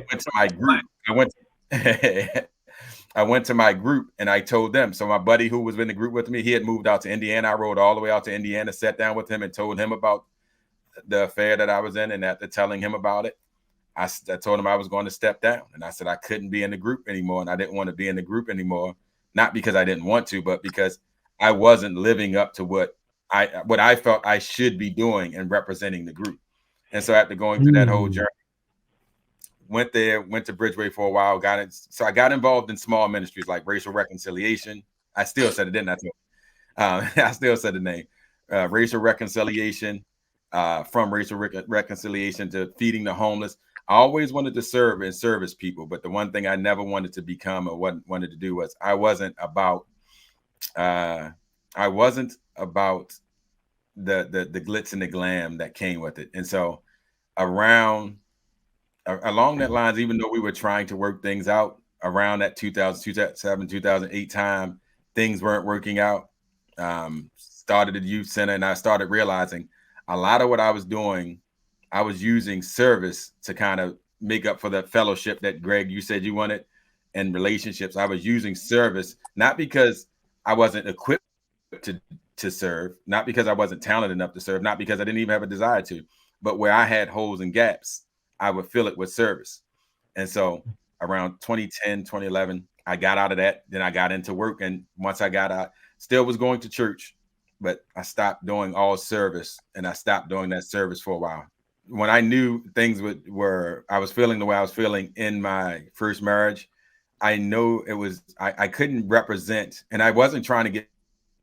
went to my group. I went to my group, and I told them. So my buddy who was in the group with me, he had moved out to Indiana. I rode all the way out to Indiana, sat down with him, and told him about the affair that I was in, and after telling him about it, I told him I was going to step down, and I said I couldn't be in the group anymore, and I didn't want to be in the group anymore, not because I didn't want to, but because I wasn't living up to what I felt I should be doing and representing the group. And so after going through that whole journey, went to Bridgeway for a while, I got involved in small ministries like Racial Reconciliation. I still said it, didn't I? I still said the name, Racial Reconciliation, from Racial Reconciliation to Feeding the Homeless. I always wanted to serve and service people, but the one thing I never wanted to become or wanted to do was I wasn't about the glitz and the glam that came with it. And so along that lines, even though we were trying to work things out around that 2007, 2008 time, things weren't working out. Started a youth center, and I started realizing a lot of what I was doing, I was using service to kind of make up for the fellowship that Greg, you said you wanted, and relationships. I was using service, not because I wasn't equipped to serve, not because I wasn't talented enough to serve, not because I didn't even have a desire to, but where I had holes and gaps, I would fill it with service. And so around 2010, 2011, I got out of that. Then I got into work. And once I got out, still was going to church, but I stopped doing all service, and I stopped doing that service for a while. When I knew things I was feeling the way I was feeling in my first marriage, I know it was, I couldn't represent, and I wasn't trying to get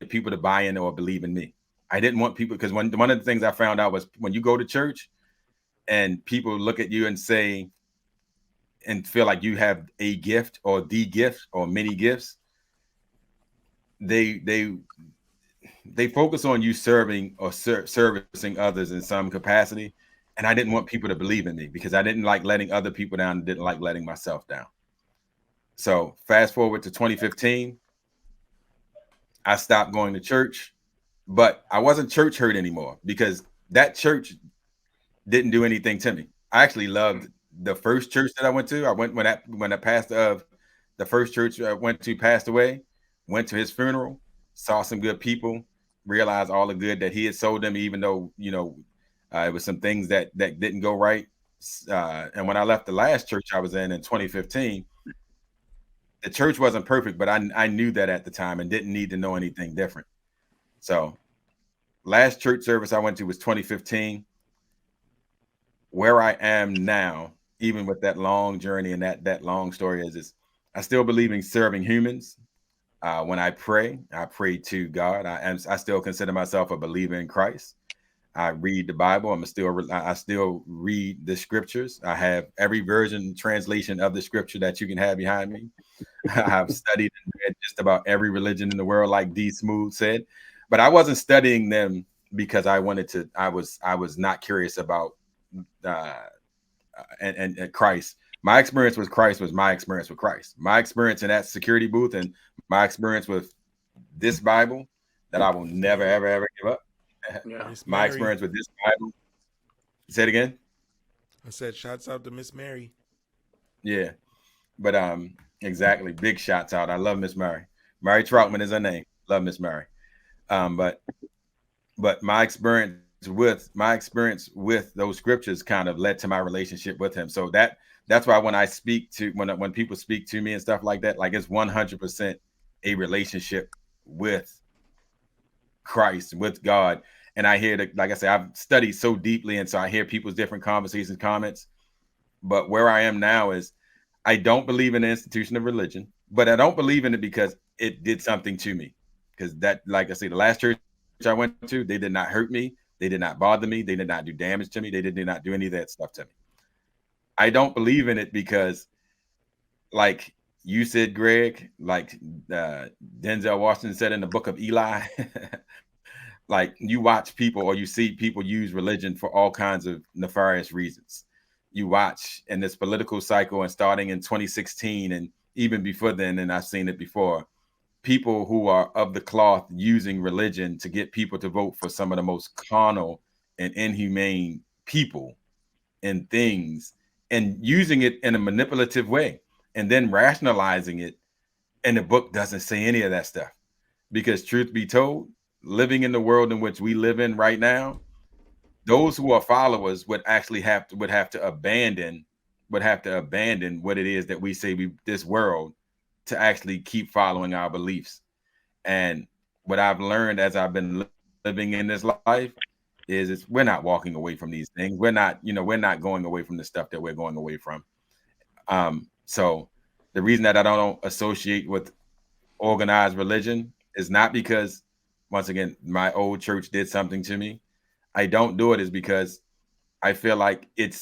people to buy in or believe in me. I didn't want people, because one of the things I found out was when you go to church and people look at you and say, and feel like you have a gift or the gift or many gifts, they focus on you serving or servicing others in some capacity. And I didn't want people to believe in me because I didn't like letting other people down and didn't like letting myself down. So fast forward to 2015, I stopped going to church, but I wasn't church hurt anymore because that church didn't do anything to me. I actually loved the first church that I went to. I went when the pastor of the first church I went to passed away, went to his funeral, saw some good people, realized all the good that he had sold them, even though, it was some things that didn't go right. And when I left the last church I was in 2015, the church wasn't perfect, but I knew that at the time and didn't need to know anything different. So last church service I went to was 2015. Where I am now, even with that long journey and that long story, is I still believe in serving humans. When I pray to God. I still consider myself a believer in Christ. I read the Bible. I still read the scriptures. I have every version translation of the scripture that you can have behind me. I've studied and read just about every religion in the world, like D. Smooth said, but I wasn't studying them because I wanted to. I was not curious about and Christ. My experience with Christ was my experience with Christ. My experience in that security booth and my experience with this Bible that I will never, ever, ever give up. Yeah. My experience with this Bible. Say it again. I said, shouts out to Miss Mary. Yeah, but exactly. Big shouts out. I love Miss Mary. Mary Troutman is her name. Love Miss Mary. But my experience with those scriptures kind of led to my relationship with him. So that's why when I speak to when people speak to me and stuff like that, like it's 100% a relationship with Christ, with God. And I hear that, like I said, I've studied so deeply, and so I hear people's different conversations, comments. But where I am now is I don't believe in the institution of religion, but I don't believe in it because it did something to me. Because that, like I say, the last church I went to, they did not hurt me. They did not bother me. They did not do damage to me. They did not do any of that stuff to me. I don't believe in it because, like you said, Greg, like Denzel Washington said in the Book of Eli, like you watch people or you see people use religion for all kinds of nefarious reasons. You watch in this political cycle, and starting in 2016 and even before then, and I've seen it before, people who are of the cloth using religion to get people to vote for some of the most carnal and inhumane people and things, and using it in a manipulative way and then rationalizing it. And the book doesn't say any of that stuff, because truth be told, living in the world in which we live in right now, those who are followers would actually have to abandon would have to abandon what it is that we say this world to actually keep following our beliefs. And what I've learned as I've been living in this life is we're not walking away from these things. We're not going away from the stuff that we're going away from. So the reason that I don't associate with organized religion is not because, once again, my old church did something to me. I don't do it is because I feel like it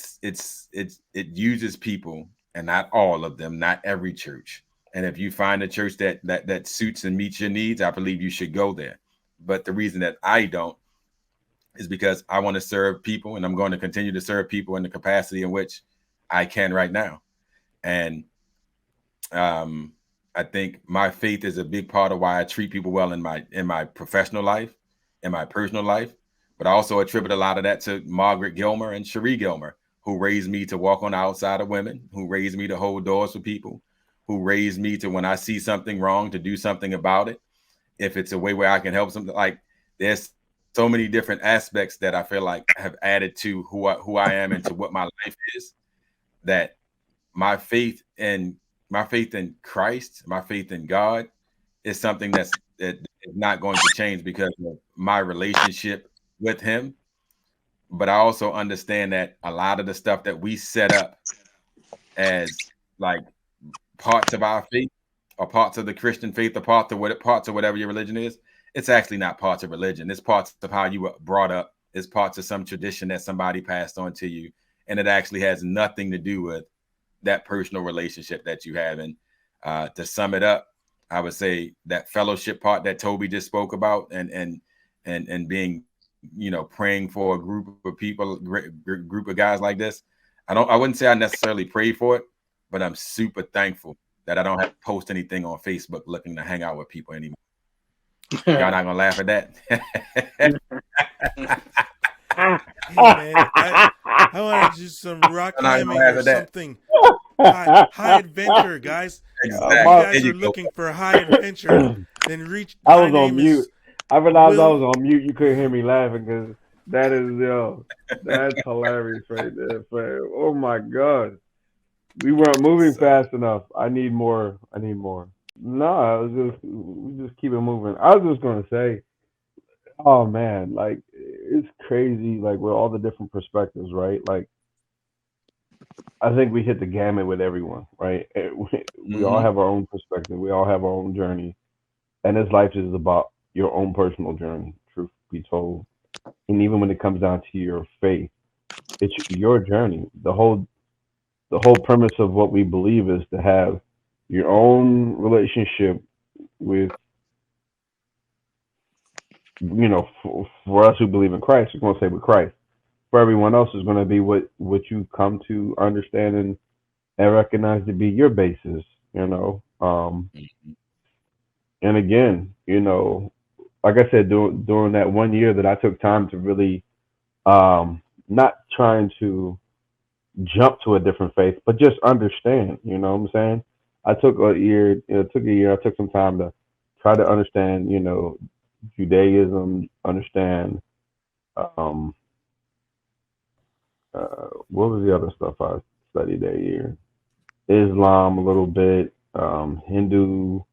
uses people, and not all of them, not every church. And if you find a church that suits and meets your needs, I believe you should go there. But the reason that I don't is because I want to serve people, and I'm going to continue to serve people in the capacity in which I can right now. And I think my faith is a big part of why I treat people well in my professional life, in my personal life. But I also attribute a lot of that to Margaret Gilmer and Cherie Gilmer, who raised me to walk on the outside of women, who raised me to hold doors for people, who raised me to, when I see something wrong, to do something about it. If it's a way where I can help something, like there's so many different aspects that I feel like have added to who I am and to what my life is, that my faith in Christ, my faith in God is something that is not going to change because of my relationship with him. But I also understand that a lot of the stuff that we set up as like parts of our faith or parts of the Christian faith or parts of whatever your religion is, it's actually not parts of religion. It's parts of how you were brought up. It's parts of some tradition that somebody passed on to you. And it actually has nothing to do with that personal relationship that you have. And to sum it up, I would say that fellowship part that Toby just spoke about, and being, praying for a group of people, group of guys like this. I wouldn't say I necessarily pray for it, but I'm super thankful that I don't have to post anything on Facebook looking to hang out with people anymore. Y'all not gonna laugh at that? Hey, man, I want to do some rock climbing or something. High adventure, guys. Exactly. You guys are looking for high adventure, then reach. I was on mute. I realized I was on mute. You couldn't hear me laughing because that is that's hilarious right there, fam. Oh my god, we weren't moving fast enough. I need more. No, we just keep it moving. I was just gonna say, oh man, like it's crazy, like with all the different perspectives, right? Like I think we hit the gamut with everyone, right? We all have our own perspective. We all have our own journey, and this life is about your own personal journey. Truth be told, and even when it comes down to your faith, it's your journey. The whole premise of what we believe is to have your own relationship with, for us who believe in Christ, we're going to say with Christ. For everyone else is going to be what you come to understand and recognize to be your basis, And again, like I said, during that 1 year that I took time to really, not trying to jump to a different faith, but just understand, you know what I'm saying? I took a year, I took some time to try to understand, Judaism, understand, what was the other stuff I studied that year? Islam a little bit, Hinduism.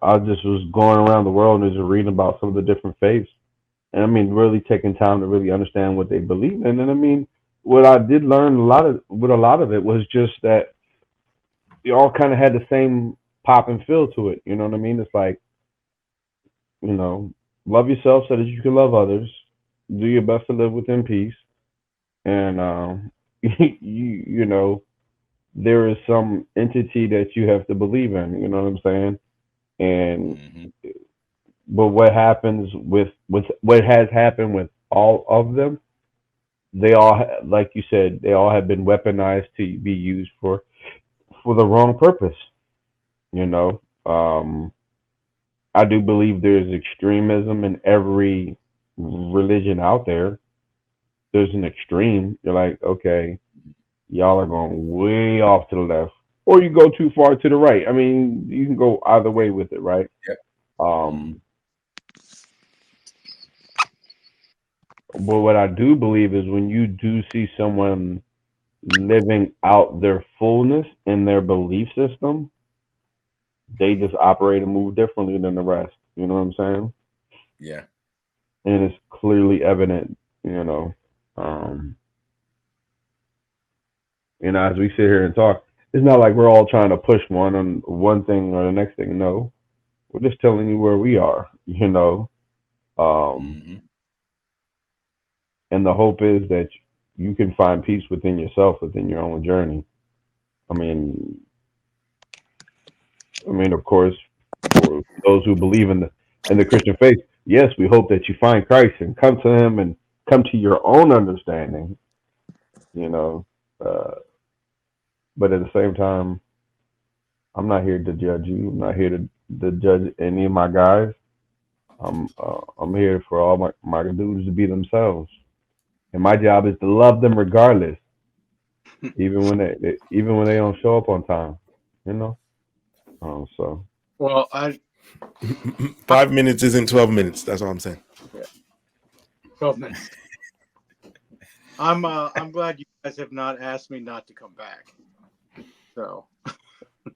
I just was going around the world and just reading about some of the different faiths. And I mean, really taking time to really understand what they believe in. And I mean, what I did learn a lot of it was just that they all kind of had the same pop and feel to it. You know what I mean? It's like, love yourself so that you can love others. Do your best to live within peace. And, there is some entity that you have to believe in. You know what I'm saying? And but what happens with what has happened with all of them, they all, like you said, they all have been weaponized to be used for the wrong purpose. I do believe there's extremism in every religion out there. There's an extreme. You're like, okay, y'all are going way off to the left, or you go too far to the right. I mean, you can go either way with it, right? Yep. But what I do believe is when you do see someone living out their fullness in their belief system, they just operate and move differently than the rest. You know what I'm saying? Yeah. And it's clearly evident, you know. Um, as we sit here and talk, it's not like we're all trying to push one on one thing or the next thing. No, we're just telling you where we are, you know. Mm-hmm. And the hope is that you can find peace within yourself, within your own journey. I mean, of course, for those who believe in the Christian faith, yes, we hope that you find Christ and come to Him and come to your own understanding. You know, but at the same time, I'm not here to judge you. I'm not here to judge any of my guys. I'm here for all my dudes to be themselves, and my job is to love them regardless, even when they don't show up on time. You know. So. Well, 5 minutes isn't 12 minutes. That's all I'm saying. 12 minutes. I'm glad you guys have not asked me not to come back. So.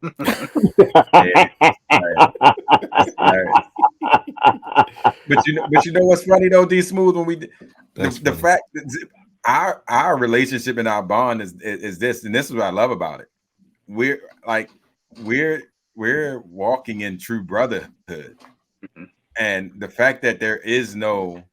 Yeah. Right. But you know what's funny though, D Smooth, when we the fact that our relationship and our bond is this, and this is what I love about it. We're walking in true brotherhood. Mm-hmm. And the fact that there is no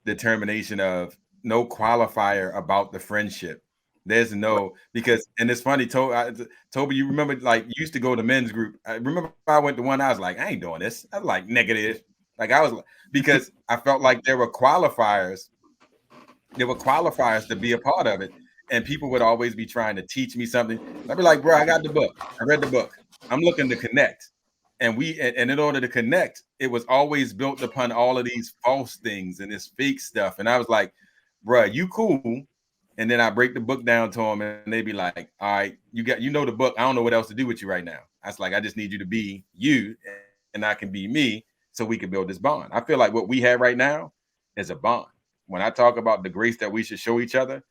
determination of no qualifier about the friendship. There's no, because, and it's funny, Toby, you remember, like, you used to go to men's group. I remember I went to one, I was like, I ain't doing this. I was like, negative. Like, I was, because I felt like there were qualifiers. There were qualifiers to be a part of it. And people would always be trying to teach me something. I'd be like, bro, I got the book. I read the book. I'm looking to connect. And in order to connect, it was always built upon all of these false things and this fake stuff. And I was like, bro, you cool. And then I break the book down to them and they be like, all right, you know the book. I don't know what else to do with you right now. I was like, I just need you to be you and I can be me so we can build this bond. I feel like what we have right now is a bond. When I talk about the grace that we should show each other,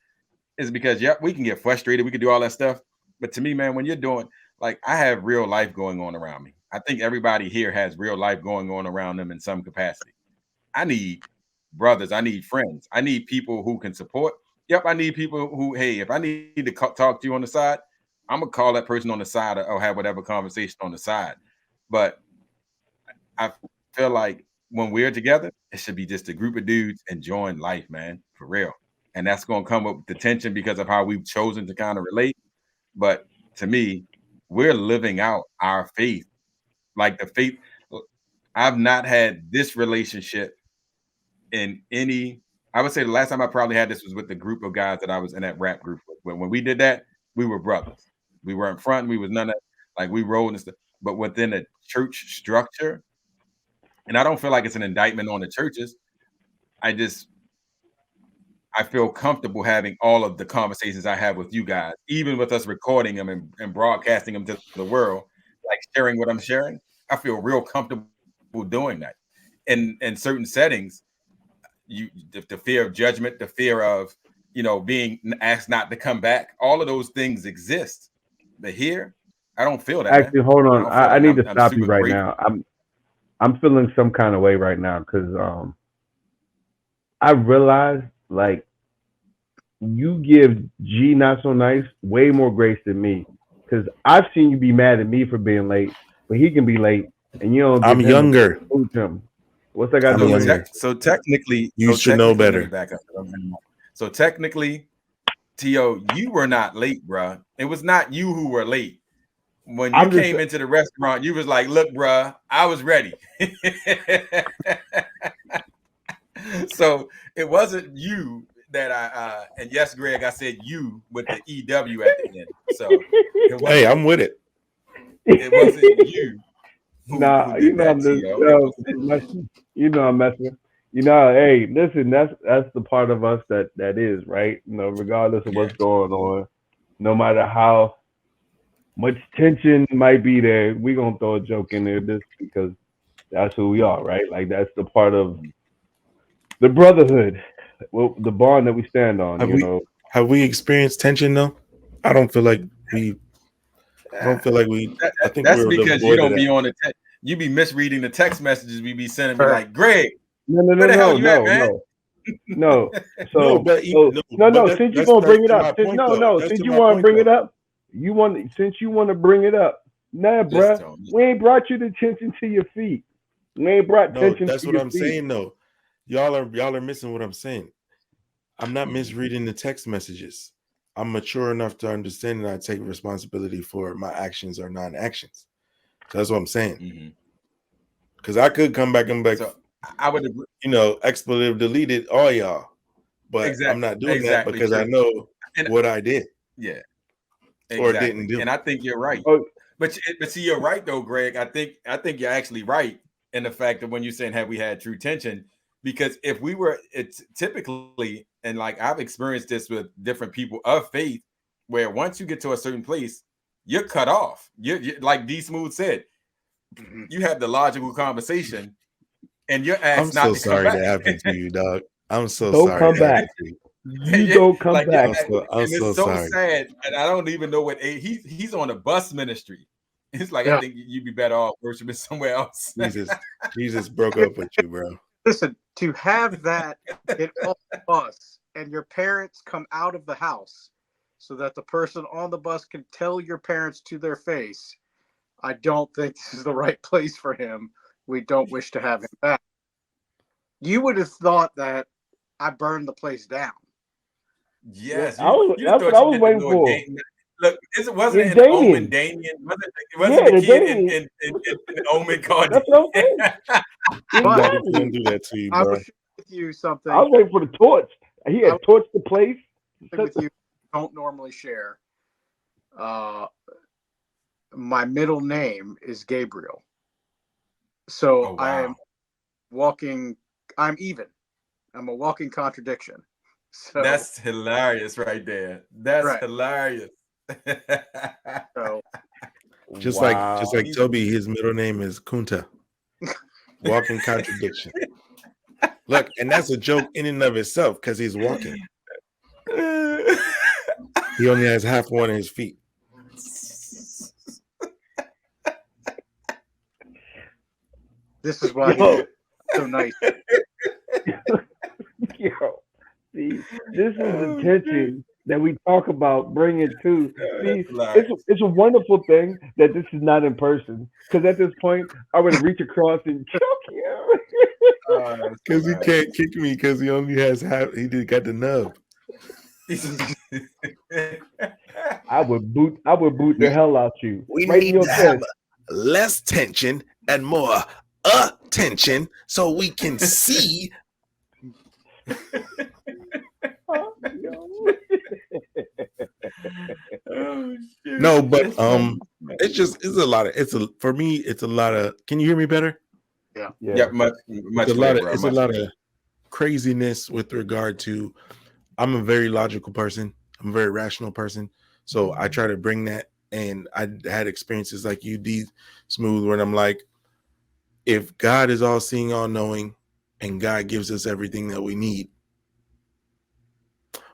is because, we can get frustrated. We can do all that stuff. But to me, man, when you're doing, like, I have real life going on around me. I think everybody here has real life going on around them in some capacity. I need brothers. I need friends. I need people who can support. Yep, I need people who, hey, if I need to talk to you on the side, I'm going to call that person on the side or have whatever conversation on the side. But I feel like when we're together, it should be just a group of dudes enjoying life, man, for real. And that's going to come up with the tension because of how we've chosen to kind of relate. But to me, we're living out our faith. Like the faith, I've not had this relationship in any, I would say the last time I probably had this was with the group of guys that I was in that rap group with. When we did that, we were brothers. We were in front, we was none of, like, we rolled and stuff. But within a church structure, and I don't feel like it's an indictment on the churches. I feel comfortable having all of the conversations I have with you guys, even with us recording them and broadcasting them to the world, like sharing what I'm sharing. I feel real comfortable doing that. In certain settings, the fear of judgment, the fear of, being asked not to come back, all of those things exist. But here, I don't feel that. Actually, man. hold on. I need to stop you right grateful. now. I'm feeling some kind of way right now because I realize, like, you give G Not So Nice way more grace than me, because I've seen you be mad at me for being late, but he can be late and you don't. I'm younger. What's that got to do with it? So technically, you should know better. Back up. So technically, T.O., you were not late, bro. It was not you who were late. When you came into the restaurant, you was like, look, bro, I was ready. So it wasn't you that and yes, Greg, I said you with the EW at the end. So hey, I'm with it. It wasn't you. I'm messing. Hey, listen, that's the part of us that is, right? Regardless of what's going on, no matter how much tension might be there, we're gonna throw a joke in there just because that's who we are, right? Like, that's the part of the brotherhood. well, the bond that we stand on. Have we experienced tension though? I don't feel like we. I don't feel like we. I think That's we're because you devoid of don't be that. on the. You be misreading the text messages we be sending. Be like, Greg, No. where the hell you at, man? No. So No, but Since you're gonna bring it that's up, to my point, though. That's since to you my want to point, bring it though. up, since you want to bring it up, nah, bruh, Tone, we ain't brought you the tension to your feet. We ain't brought No, tension that's to what your I'm feet. saying though. Y'all are missing what I'm saying. I'm not misreading the text messages. I'm mature enough to understand that I take responsibility for my actions or non-actions. So that's what I'm saying. Because I could come back and be like, so I would agree. Expletive deleted all y'all, but I'm not doing that because I know what I did. Yeah, or didn't do. And I think you're right. But see, you're right though, Greg. I think you're actually right in the fact that when you're saying have we had true tension, because if we were, it's typically, and like I've experienced this with different people of faith, where once you get to a certain place, you're cut off. You like D Smooth said, you have the logical conversation, and you're asked not to come back. I'm so sorry that happened to you, dog. I'm so don't sorry. Come back. You don't come back. I'm so sorry. Sad, and I don't even know what he's on a bus ministry. It's like I think you'd be better off worshiping somewhere else. Jesus broke up with you, bro. Listen, to have that get off the bus and your parents come out of the house so that the person on the bus can tell your parents to their face, I don't think this is the right place for him. We don't wish to have him back. You would have thought that I burned the place down. Yes, I was waiting for. Look, wasn't it an Omen Damien? Wasn't the kid in Omen called? That's what I'm saying. Exactly. Didn't do that to you, bro. I will share with you something. I was waiting for the torch. He had torched the place. With you, don't normally share. My middle name is Gabriel, so I am walking. I'm even. I'm a walking contradiction. So that's hilarious, right there. That's hilarious. So, just like Toby, his middle name is Kunta. Walking contradiction. Look, and that's a joke in and of itself because he's walking. He only has half one of his feet. This is why he's so nice. Yo, see, this is the tension that we talk about bringing to. See, it's a wonderful thing that this is not in person, because at this point I would reach across and choke you. Because he can't kick me because he only has half. He just got the nub. I would boot the hell out you. We need to have less tension and more attention so we can see. No, but it's a lot of for me it's a lot of. Can you hear me better? Yeah, much it's a lot of craziness with regard to. I'm a very logical person. I'm a very rational person, so I try to bring that. And I had experiences like you, D Smooth, when I'm like, if God is all seeing, all knowing, and God gives us everything that we need,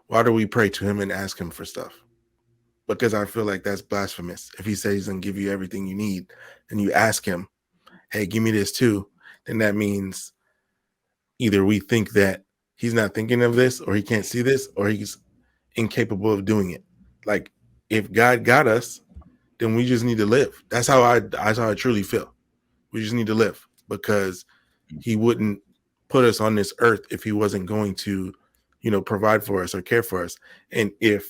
why do we pray to him and ask him for stuff? Because I feel like that's blasphemous. If he says he's going to give you everything you need and you ask him, hey, give me this too, then that means either we think that he's not thinking of this, or he can't see this, or he's incapable of doing it. Like, if God got us, then we just need to live. That's how I truly feel. We just need to live, because he wouldn't put us on this earth if he wasn't going to, provide for us or care for us. And it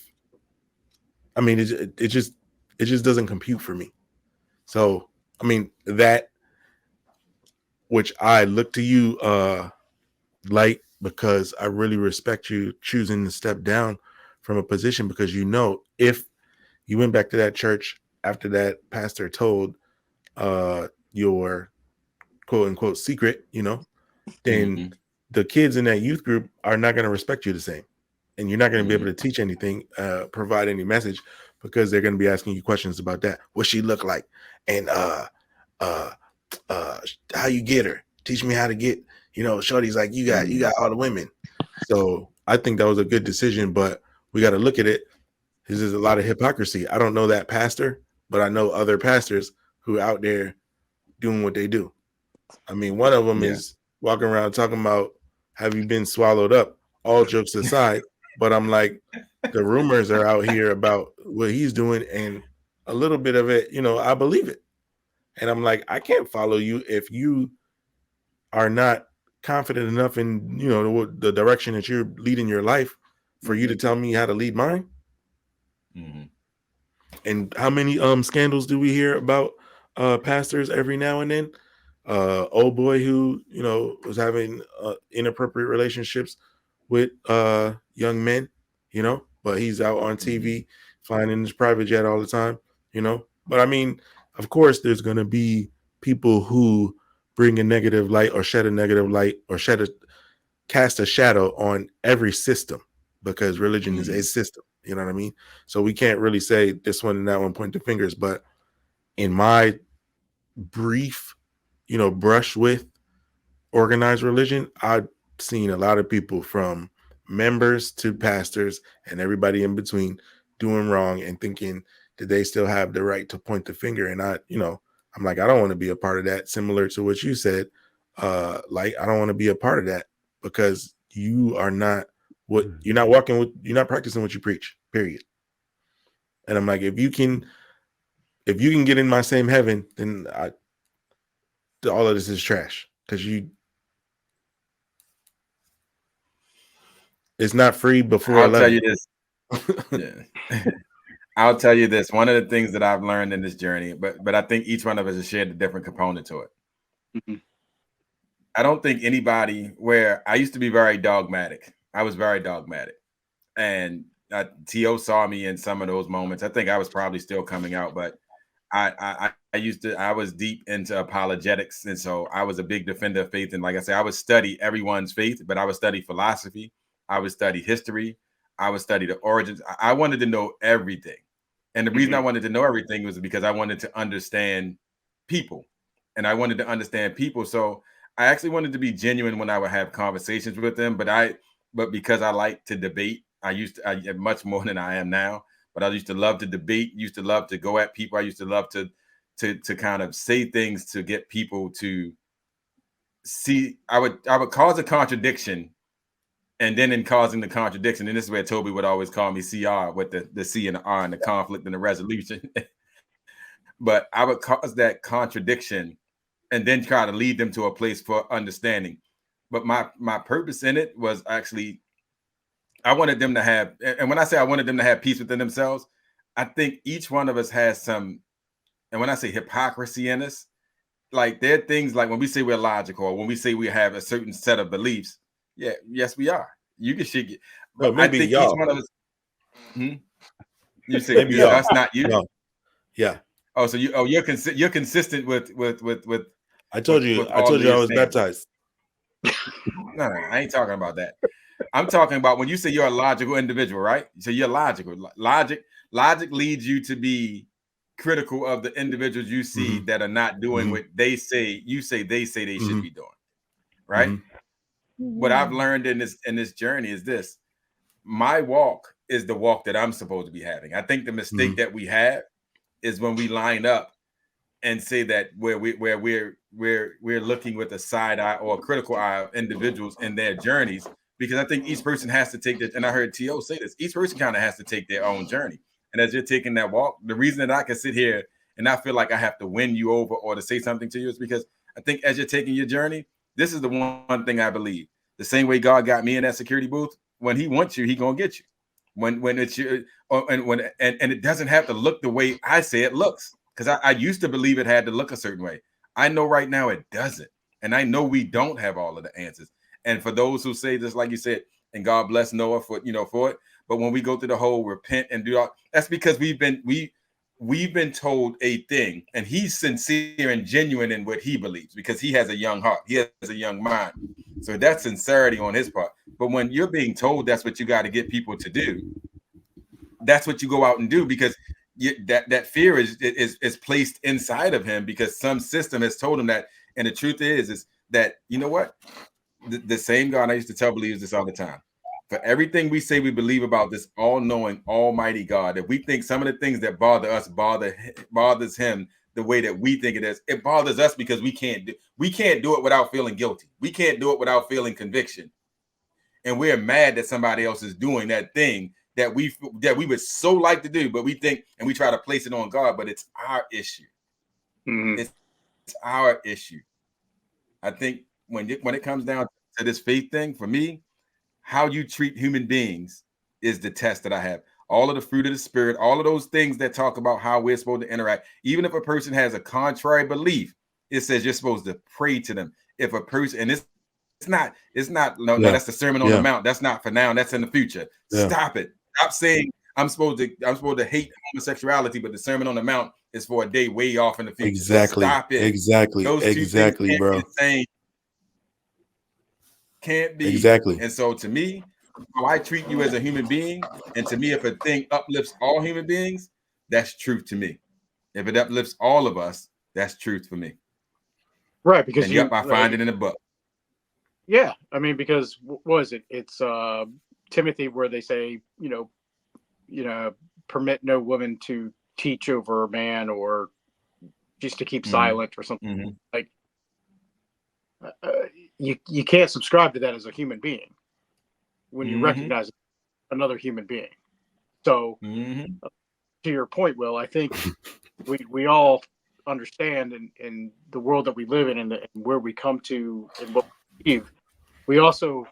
just doesn't compute for me. So, that which I look to you, Light, because I really respect you choosing to step down from a position, because if you went back to that church after that pastor told your quote unquote secret, then the kids in that youth group are not going to respect you the same. And you're not going to be able to teach anything, provide any message, because they're going to be asking you questions about that. What she look like? And how you get her? Teach me how to get, Shorty's like, you got all the women. So I think that was a good decision, but we got to look at it. There's a lot of hypocrisy. I don't know that pastor, but I know other pastors who are out there doing what they do. I mean, one of them is walking around talking about, have you been swallowed up? All jokes aside, but I'm like, the rumors are out here about what he's doing, and a little bit of it, I believe it. And I'm like, I can't follow you if you are not confident enough in, the direction that you're leading your life for you to tell me how to lead mine. Mm-hmm. And how many scandals do we hear about pastors every now and then? Old boy who, was having inappropriate relationships with young men, but he's out on TV flying in his private jet all the time, But I mean, of course, there's going to be people who bring a negative light or shed a negative light or cast a shadow on every system, because religion is a system. You know what I mean? So we can't really say this one and that one, point the fingers. But in my brief, brush with organized religion, I've seen a lot of people from members to pastors and everybody in between doing wrong and thinking that they still have the right to point the finger. And I'm like, I don't want to be a part of that. Similar to what you said, I don't want to be a part of that, because you are not you're not practicing what you preach, period. And I'm like, if you can get in my same heaven, then all of this is trash, because it's not free before. I'll tell you this. I'll tell you this. One of the things that I've learned in this journey, but I think each one of us has shared a different component to it. Mm-hmm. I don't think anybody, where I used to be very dogmatic. I was very dogmatic. And T.O. saw me in some of those moments. I think I was probably still coming out, but I was deep into apologetics. And so I was a big defender of faith. And like I said, I would study everyone's faith, but I would study philosophy. I would study history. I would study the origins. I wanted to know everything. And the reason I wanted to know everything was because I wanted to understand people. And I wanted to understand people. So I actually wanted to be genuine when I would have conversations with them. But because I like to debate, I much more than I am now. But I used to love to debate, used to love to go at people. I used to love to kind of say things to get people to see. I would cause a contradiction. And then in causing the contradiction, and this is where Toby would always call me CR, with the C and the R and the conflict and the resolution. But I would cause that contradiction and then try to lead them to a place for understanding. But my purpose in it was actually, I wanted them to have, and when I say I wanted them to have peace within themselves, I think each one of us has some, and when I say hypocrisy in us, like there are things like when we say we're logical, or when we say we have a certain set of beliefs. Yeah, yes, we are. You can shake it. But maybe I think y'all. each one of us. You say maybe that's not you. No. Yeah. Oh, so you're consistent with. I told you I was baptized. No, I ain't talking about that. I'm talking about when you say you're a logical individual, right? So you're logical. Logic leads you to be critical of the individuals you see that are not doing what they say. You say they should be doing, right? Mm-hmm. What I've learned in this journey is this: my walk is the walk that I'm supposed to be having. I think the mistake that we have is when we line up and say that where we're looking with a side eye or a critical eye of individuals in their journeys, because I think each person has to take that. And I heard T.O. say this: each person kind of has to take their own journey. And as you're taking that walk, the reason that I can sit here and not feel like I have to win you over or to say something to you is because I think as you're taking your journey, this is the one thing I believe. The same way God got me in that security booth, when he wants you, he gonna get you. When it's you, and it doesn't have to look the way I say it looks. Because I used to believe it had to look a certain way. I know right now it doesn't. And I know we don't have all of the answers. And for those who say this, like you said, and God bless Noah for it. But when we go through the whole repent and do all, that's because we've been told a thing, and he's sincere and genuine in what he believes, because he has a young heart. He has a young mind. So that's sincerity on his part. But when you're being told that's what you got to get people to do, that's what you go out and do, because that fear is placed inside of him because some system has told him that. And the truth is that, you know what? The same God, I used to tell believers this all the time. for everything we say we believe about this all-knowing, almighty God, if we think some of the things that bother us bothers him the way that we think it is, it bothers us because we can't do it without feeling guilty. We can't do it without feeling conviction. And we're mad that somebody else is doing that thing that we would so like to do, but we think and we try to place it on God, but it's our issue. It's our issue. I think when it comes down to this faith thing, for me, how you treat human beings is the test that I have. All of the fruit of the spirit, all of those things that talk about how we're supposed to interact. Even if a person has a contrary belief, it says you're supposed to pray to them. If a person, and it's not, no, that's the Sermon on the Mount. That's not for now. That's in the future. Stop it. Stop saying I'm supposed to hate homosexuality, but the Sermon on the Mount is for a day way off in the future. Exactly. Stop it. Exactly. Those two things bro. Can't be. Exactly. And so to me, how I treat you as a human being, and to me, if a thing uplifts all human beings, that's truth to me. If it uplifts all of us, that's truth for me. Right, because I find it in the book. Yeah, I mean, because what was it? It's Timothy, where they say, permit no woman to teach over a man, or just to keep silent, or something. Like you can't subscribe to that as a human being when you recognize another human being. So to your point, Will, I think we all understand in the world that we live in, and where we come to and what we believe, we also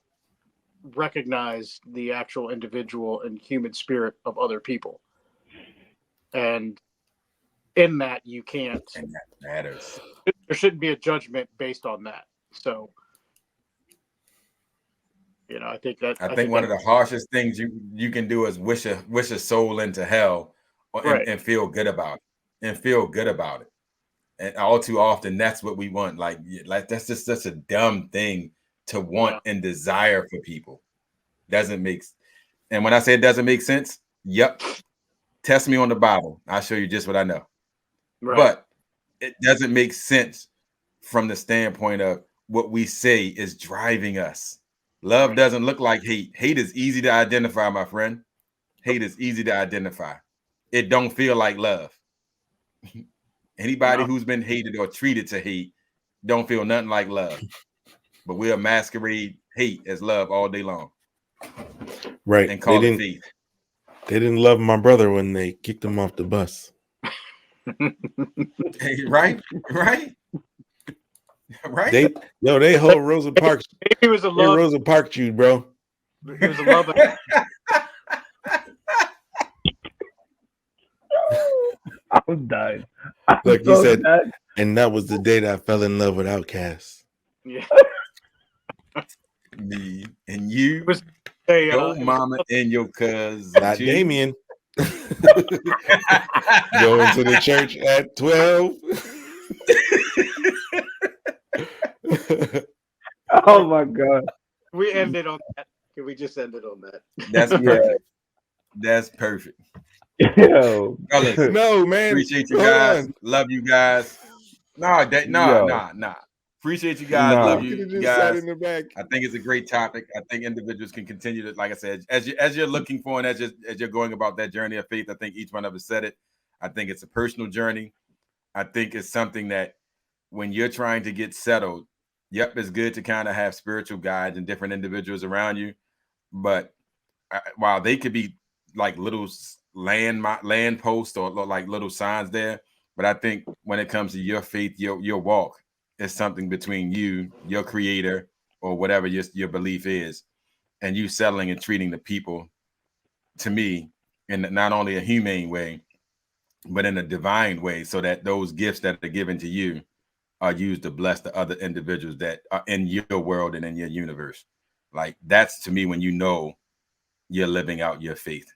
recognize the actual individual and human spirit of other people. And in that, you can't, and that matters. There shouldn't be a judgment based on that. So, I think one of the harshest things you can do is wish a soul into hell, and feel good about it. And all too often, that's what we want. Like that's just such a dumb thing to want and desire for people. Doesn't make. And when I say it doesn't make sense, test me on the Bible. I'll show you just what I know. Right. But it doesn't make sense from the standpoint of what we say is driving us. Love doesn't look like hate. Hate is easy to identify, my friend. Hate is easy to identify. It don't feel like love. Anybody who's been hated or treated to hate don't feel nothing like love. But we'll masquerade hate as love all day long. Right. And call it faith. They didn't love my brother when they kicked him off the bus. Right. They whole Rosa Parks. He was a love. Rosa Parks, you bro. He was a love. I'm dying. Look, he said, and that was the day that I fell in love with Outkast. Yeah. Me and you, your mama and your cousin. Not Damien. Going to the church at 12. Oh my God. We ended on that. Can we just end it on that? That's perfect. That's perfect. Yo. Fellas, no, man. Appreciate you guys. Love you guys. Nah. Appreciate you guys. Love you guys. In the back. I think it's a great topic. I think individuals can continue to, like I said, as you're looking for and as you're going about that journey of faith. I think each one of us said it. I think it's a personal journey. I think it's something that when you're trying to get settled, it's good to kind of have spiritual guides and different individuals around you. But while they could be like little land posts or like little signs there, but I think when it comes to your faith, your walk, is something between you, your creator, or whatever your belief is, and you settling and treating the people, to me, in not only a humane way, but in a divine way, so that those gifts that are given to you are used to bless the other individuals that are in your world and in your universe. Like that's, to me, when you know you're living out your faith.